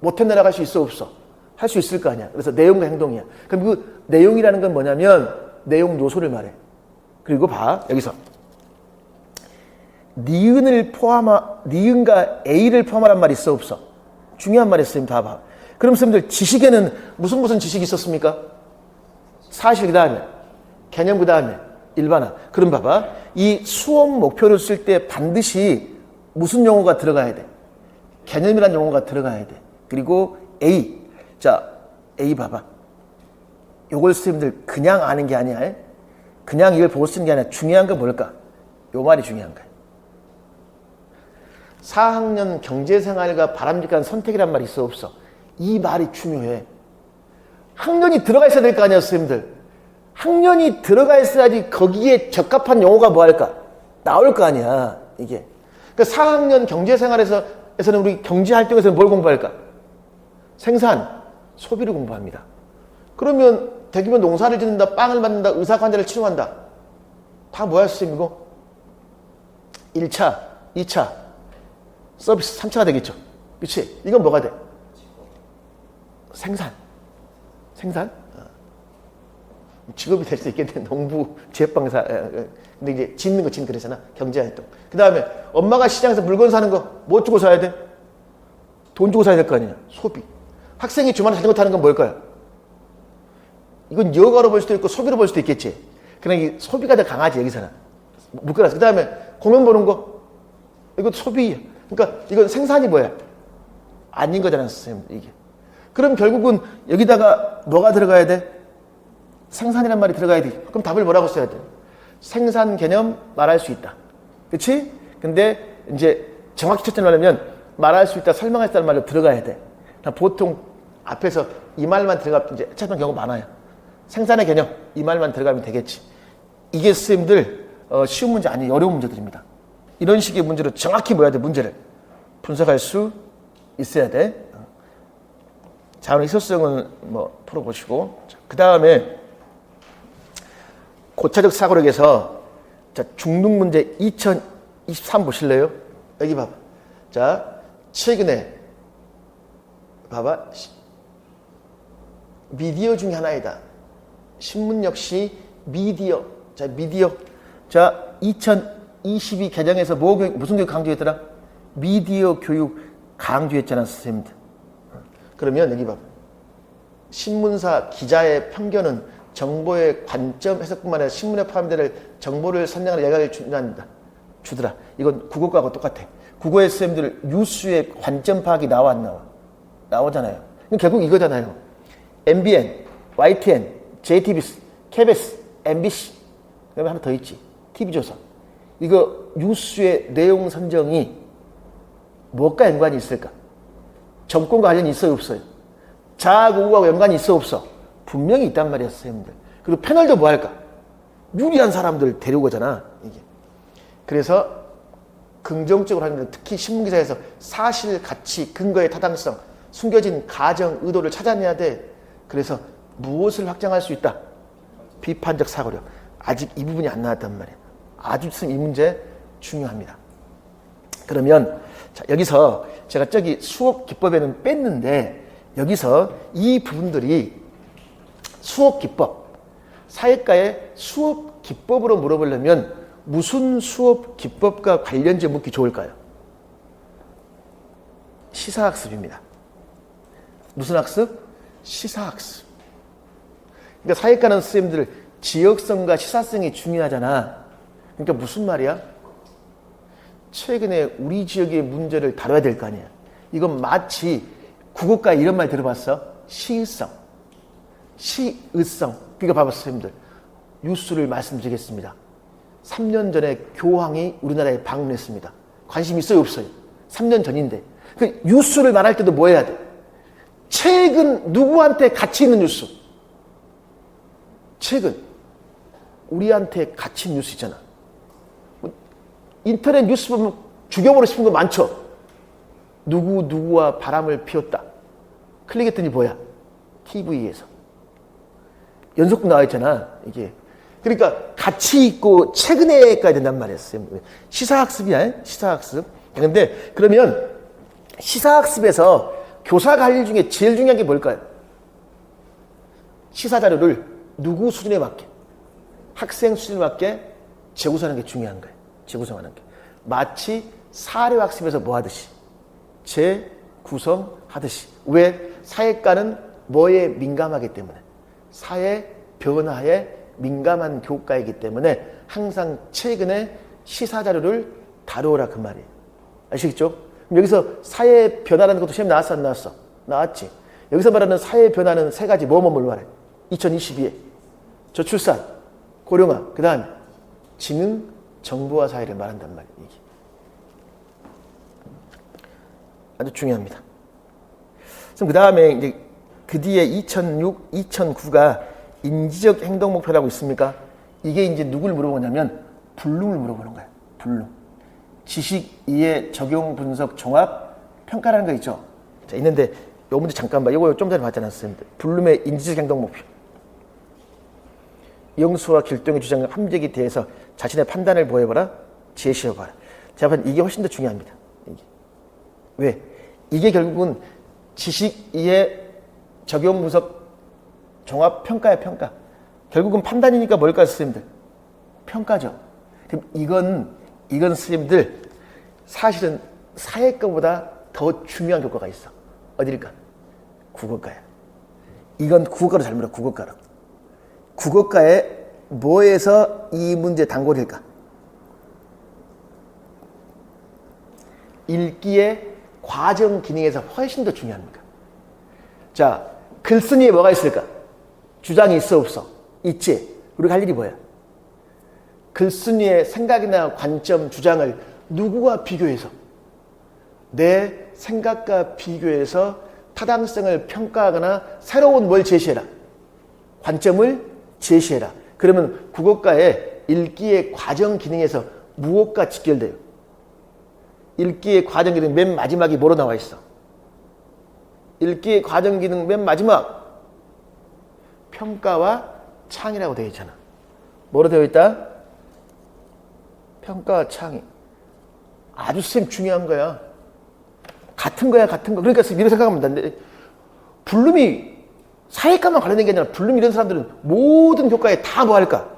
못해 내려갈 수 있어, 없어? 할 수 있을 거 아니야. 그래서 내용과 행동이야. 그럼 그 내용이라는 건 뭐냐면, 내용 요소를 말해. 그리고 봐, 여기서. 니은과 A를 포함하란 말이 있어, 없어? 중요한 말이 있어요. 다 봐. 그럼 선생님들 지식에는 무슨 지식이 있었습니까? 사실 그 다음에, 개념 그 다음에, 일반화. 그럼 봐봐. 이 수업 목표를 쓸 때 반드시 무슨 용어가 들어가야 돼? 개념이라는 용어가 들어가야 돼. 그리고 A. 자, A 봐봐. 요걸 선생님들 그냥 아는 게 아니야. 그냥 이걸 보고 쓰는 게 아니라 중요한 건 뭘까? 요 말이 중요한 거야. 4학년 경제생활과 바람직한 선택이란 말이 있어 없어? 이 말이 중요해. 학년이 들어가 있어야 될 거 아니야, 선생님들. 학년이 들어가 있어야지 거기에 적합한 용어가 뭐 할까? 나올 거 아니야, 이게. 그러니까 4학년 경제생활에서는 우리 경제활동에서는 뭘 공부할까? 생산, 소비를 공부합니다. 그러면 대규모 농사를 짓는다, 빵을 만든다, 의사 환자를 치료한다. 다 뭐야, 선생님 이거? 1차, 2차, 서비스 3차가 되겠죠. 그치? 이건 뭐가 돼? 생산. 직업이 될 수 있겠네. 농부, 지역방사. 근데 이제 짓는 거 그러잖아. 경제활동. 그 다음에 엄마가 시장에서 물건 사는 거 뭐 주고 사야 돼? 돈 주고 사야 될 거 아니야. 소비. 학생이 주말에 자전거 타는 건 뭘까요? 이건 여가로 볼 수도 있고 소비로 볼 수도 있겠지. 그냥 이 소비가 더 강하지, 여기서는. 묶어놨어. 그 다음에 공연 보는 거. 이것도 소비야. 그러니까 이건 생산이 뭐야? 아닌 거잖아, 선생님. 이게. 그럼 결국은 여기다가 뭐가 들어가야 돼? 생산이란 말이 들어가야 돼. 그럼 답을 뭐라고 써야 돼? 생산 개념 말할 수 있다. 그치? 근데 이제 정확히 첫째말하면 말할 수 있다, 설명할 수 있다는 말로 들어가야 돼. 보통 앞에서 이 말만 들어가면 이제 찾는 경우가 많아요. 생산의 개념, 이 말만 들어가면 되겠지. 이게 선생님들 쉬운 문제 아니에요. 어려운 문제들입니다. 이런 식의 문제로 정확히 뭐야 돼? 문제를 분석할 수 있어야 돼. 자, 오늘 희소성은 뭐 풀어보시고, 그 다음에 고차적 사고력에서 자, 중등 문제 2023 보실래요? 여기 봐봐. 자, 최근에 봐봐. 미디어 중에 하나이다. 신문 역시 미디어. 자, 미디어. 자, 2022 개정에서 무슨 교육 강조했더라? 미디어 교육 강조했잖아, 선생님들. 그러면 여기 봐. 신문사 기자의 편견은 정보의 관점 해석뿐만 아니라 신문에 포함될 정보를 선정하는 예각을 주더라. 이건 국어과하고 똑같아. 국어의 선생님들 뉴스의 관점 파악이 나와 안 나와? 나오잖아요. 결국 이거잖아요. MBN, YTN, JTBC, KBS, MBC, 그다음에 하나 더 있지. TV조선. 이거 뉴스의 내용 선정이 뭐가 연관이 있을까? 정권과 관련이 있어요, 없어요? 자하고 우하고 연관이 있어, 없어? 분명히 있단 말이야, 선생님들. 그리고 패널도 뭐 할까? 유리한 사람들 데려오잖아, 이게. 그래서 긍정적으로 하는 건 특히 신문기사에서 사실, 가치, 근거의 타당성, 숨겨진 가정, 의도를 찾아내야 돼. 그래서 무엇을 확장할 수 있다? 비판적 사고력. 아직 이 부분이 안 나왔단 말이야. 아주 이 문제 중요합니다. 그러면 자, 여기서 제가 저기 수업 기법에는 뺐는데 여기서 이 부분들이 수업 기법, 사회과의 수업 기법으로 물어보려면 무슨 수업 기법과 관련지에 묻기 좋을까요? 시사학습입니다. 무슨 학습? 시사학습. 그러니까 사회과는 선생님들 지역성과 시사성이 중요하잖아. 그러니까 무슨 말이야? 최근에 우리 지역의 문제를 다뤄야 될 거 아니야. 이건 마치 국어과에 이런 말 들어봤어? 시의성, 시의성. 그러니까 봐봐 선생님들. 뉴스를 말씀드리겠습니다. 3년 전에 교황이 우리나라에 방문했습니다. 관심 있어요, 없어요? 3년 전인데. 그 뉴스를 말할 때도 뭐 해야 돼? 최근 누구한테 가치 있는 뉴스? 최근 우리한테 가치 있는 뉴스 있잖아. 인터넷 뉴스 보면 죽여버리고 싶은 거 많죠? 누구와 바람을 피웠다. 클릭했더니 뭐야? TV에서. 연속극 나와 있잖아, 이게. 그러니까 가치 있고 최근에 가야 된단 말이었어요. 시사학습이야, 시사학습. 근데 그러면 시사학습에서 교사가 할 일 중에 제일 중요한 게 뭘까요? 시사자료를 누구 수준에 맞게, 학생 수준에 맞게 재구성하는 게 중요한 거예요. 재구성하는 게. 마치 사료학습에서 뭐 하듯이, 재구성하듯이. 왜? 사회과는 뭐에 민감하기 때문에, 사회 변화에 민감한 교과이기 때문에 항상 최근에 시사자료를 다루어라 그 말이에요. 아시겠죠? 여기서 사회 변화라는 것도 시험에 나왔어, 안 나왔어? 나왔지. 여기서 말하는 사회 변화는 세 가지. 뭘 말해? 2022에 저출산, 고령화, 그 다음에 지능, 정보화 사회를 말한단 말이에요. 이게. 아주 중요합니다. 그럼 그 다음에 이제 그 뒤에 2006, 2009가 인지적 행동 목표라고 있습니까? 이게 이제 누굴 물어보냐면 블룸을 물어보는 거예요. 블룸. 지식, 이해, 적용, 분석, 종합, 평가라는 거 있죠. 자, 있는데 요 문제 잠깐 봐. 이거 좀 전에 봤잖아요, 선생님들. 블룸의 인지적 행동 목표. 영수와 길동의 주장과 함정에 대해서 자신의 판단을 보여봐라, 제시해봐라. 제가 이게 훨씬 더 중요합니다. 이게. 왜? 이게 결국은 지식, 이해, 적용, 분석, 종합, 평가야, 평가. 결국은 판단이니까 뭘까요, 선생님들? 평가죠. 그럼 이건 선생님들 사실은 사회과보다 더 중요한 교과가 있어. 어딜까? 국어과야. 이건 국어과로 잘 물어, 국어과로. 국어과에 뭐에서 이 문제 단골일까? 읽기의 과정 기능에서 훨씬 더 중요합니다. 자, 글쓴이에 뭐가 있을까? 주장이 있어, 없어? 있지. 우리가 할 일이 뭐야? 글쓴이의 생각이나 관점, 주장을 누구와 비교해서, 내 생각과 비교해서 타당성을 평가하거나 새로운 뭘 제시해라. 관점을 제시해라. 그러면 국어과의 읽기의 과정 기능에서 무엇과 직결돼요? 읽기의 과정 기능 맨 마지막이 뭐로 나와 있어? 읽기의 과정 기능 맨 마지막 평가와 창의라고 되어 있잖아. 뭐로 되어 있다? 평가와 창의. 아주 쌤 중요한 거야. 같은 거야, 같은 거. 그러니까 이렇게 생각하면 안 돼. 블룸이 사회과만 관련된 게 아니라 블룸 이런 사람들은 모든 교과에 다 뭐 할까?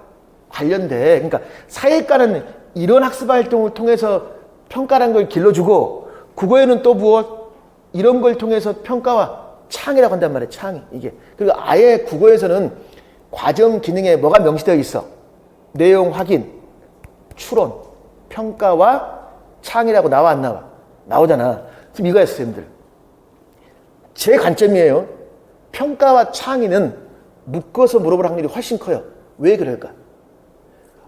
관련돼. 그러니까 사회과는 이런 학습 활동을 통해서 평가라는 걸 길러주고 국어에는 또 무엇? 이런 걸 통해서 평가와 창의라고 한단 말이에요. 창의. 이게. 그리고 아예 국어에서는 과정 기능에 뭐가 명시되어 있어? 내용 확인, 추론, 평가와 창의라고 나와 안 나와? 나오잖아. 지금 이거예요, 선생님들. 제 관점이에요. 평가와 창의는 묶어서 물어볼 확률이 훨씬 커요. 왜 그럴까?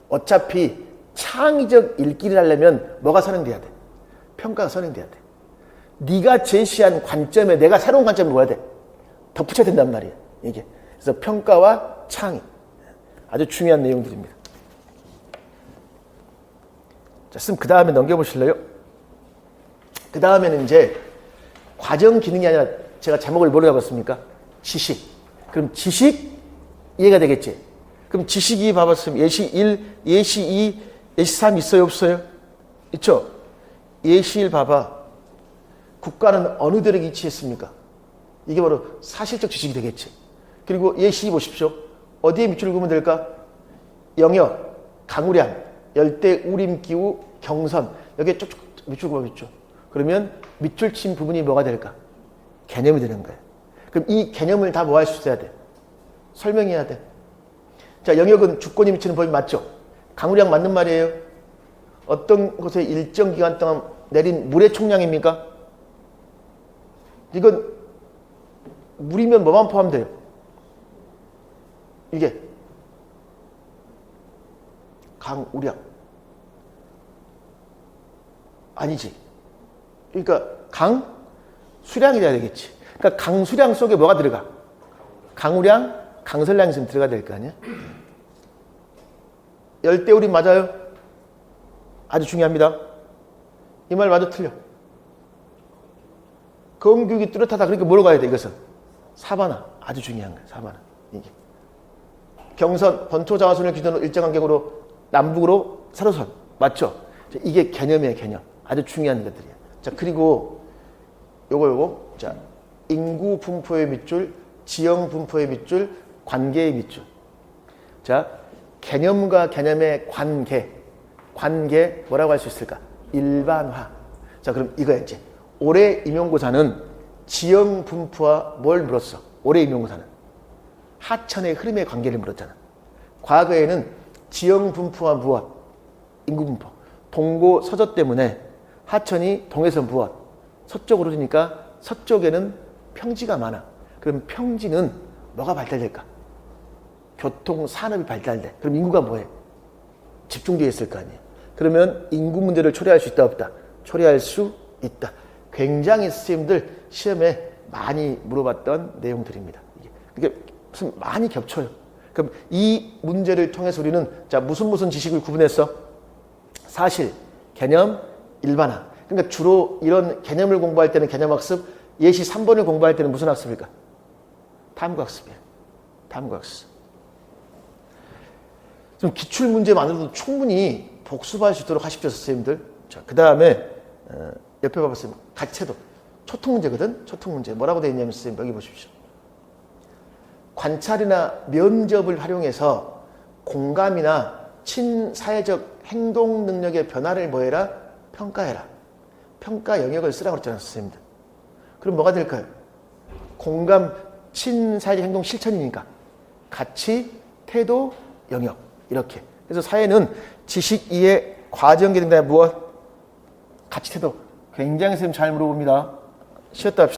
어차피 창의적 읽기를 하려면 뭐가 선행돼야 돼? 평가가 선행돼야 돼. 네가 제시한 관점에 내가 새로운 관점을 뭐야 돼? 덧붙여야 된단 말이야. 이게. 그래서 평가와 창의. 아주 중요한 내용들입니다. 자, 쌤 그 다음에 넘겨보실래요? 그 다음에는 이제 과정 기능이 아니라 제가 제목을 뭐로 잡았습니까? 지식. 그럼 지식 이해가 되겠지? 그럼 지식이 봐봤으면 예시 1, 예시 2, 예시 3 있어요? 없어요? 있죠? 예시 1 봐봐. 국가는 어느 대륙에 위치했습니까? 이게 바로 사실적 지식이 되겠지. 그리고 예시 2 보십시오. 어디에 밑줄을 그으면 될까? 영역, 강우량, 열대 우림 기후, 경선. 여기에 쭉쭉 밑줄 그어겠죠. 그러면 밑줄 친 부분이 뭐가 될까? 개념이 되는 거예요. 그럼 이 개념을 다 뭐 할 수 있어야 돼? 설명해야 돼. 자, 영역은 주권이 미치는 범위 맞죠? 강우량 맞는 말이에요. 어떤 곳에 일정 기간 동안 내린 물의 총량입니까? 이건 물이면 뭐만 포함돼요? 이게 강우량 아니지. 그러니까 강수량이 돼야 되겠지. 그러니까 강수량 속에 뭐가 들어가? 강우량, 강설량이 좀 들어가야 될 거 아니야? 열대우림 맞아요? 아주 중요합니다. 이 말 맞아 틀려? 검교육이 뚜렷하다. 그러니까 뭐로 가야 돼 이것은? 사바나. 아주 중요한 거야. 사바나. 이게. 경선, 번토 자화선을 기준으로 일정 간격으로 남북으로 세로선. 맞죠? 이게 개념이에요, 개념. 아주 중요한 것들이야. 자, 그리고 요거. 자, 인구 분포의 밑줄, 지형 분포의 밑줄, 관계의 밑줄. 자, 개념과 개념의 관계 뭐라고 할 수 있을까? 일반화. 자, 그럼 이거야 이제. 올해 임용고사는 지형 분포와 뭘 물었어? 올해 임용고사는 하천의 흐름의 관계를 물었잖아. 과거에는 지형 분포와 무엇? 인구 분포. 동고 서저 때문에 하천이 동에서 무엇? 서쪽으로 흐르니까 서쪽에는 평지가 많아. 그럼 평지는 뭐가 발달될까? 교통, 산업이 발달돼. 그럼 인구가 뭐해? 집중되어 있을 거 아니에요. 그러면 인구 문제를 초래할 수 있다 없다? 초래할 수 있다. 굉장히 선생님들 시험에 많이 물어봤던 내용들입니다. 이게 무슨 많이 겹쳐요. 그럼 이 문제를 통해서 우리는 자 무슨 지식을 구분했어? 사실, 개념, 일반화. 그러니까 주로 이런 개념을 공부할 때는 개념학습, 예시 3번을 공부할 때는 무슨 학습일까? 탐구학습이에요. 탐구학습. 좀 기출문제만으로도 충분히 복습할 수 있도록 하십시오, 선생님들. 자, 그 다음에 옆에 봐봤어요. 가채도. 초특문제거든? 초특문제. 뭐라고 되어 있냐면 선생님 여기 보십시오. 관찰이나 면접을 활용해서 공감이나 친사회적 행동 능력의 변화를 뭐해라? 평가해라. 평가 영역을 쓰라고 그랬잖아요, 선생님들. 그럼 뭐가 될까요? 공감, 친사회적 행동 실천이니까. 가치, 태도, 영역. 이렇게. 그래서 사회는 지식 이해, 과정 기능 다음에 무엇? 가치, 태도. 굉장히 선생님 잘 물어봅니다. 쉬었다 합시다.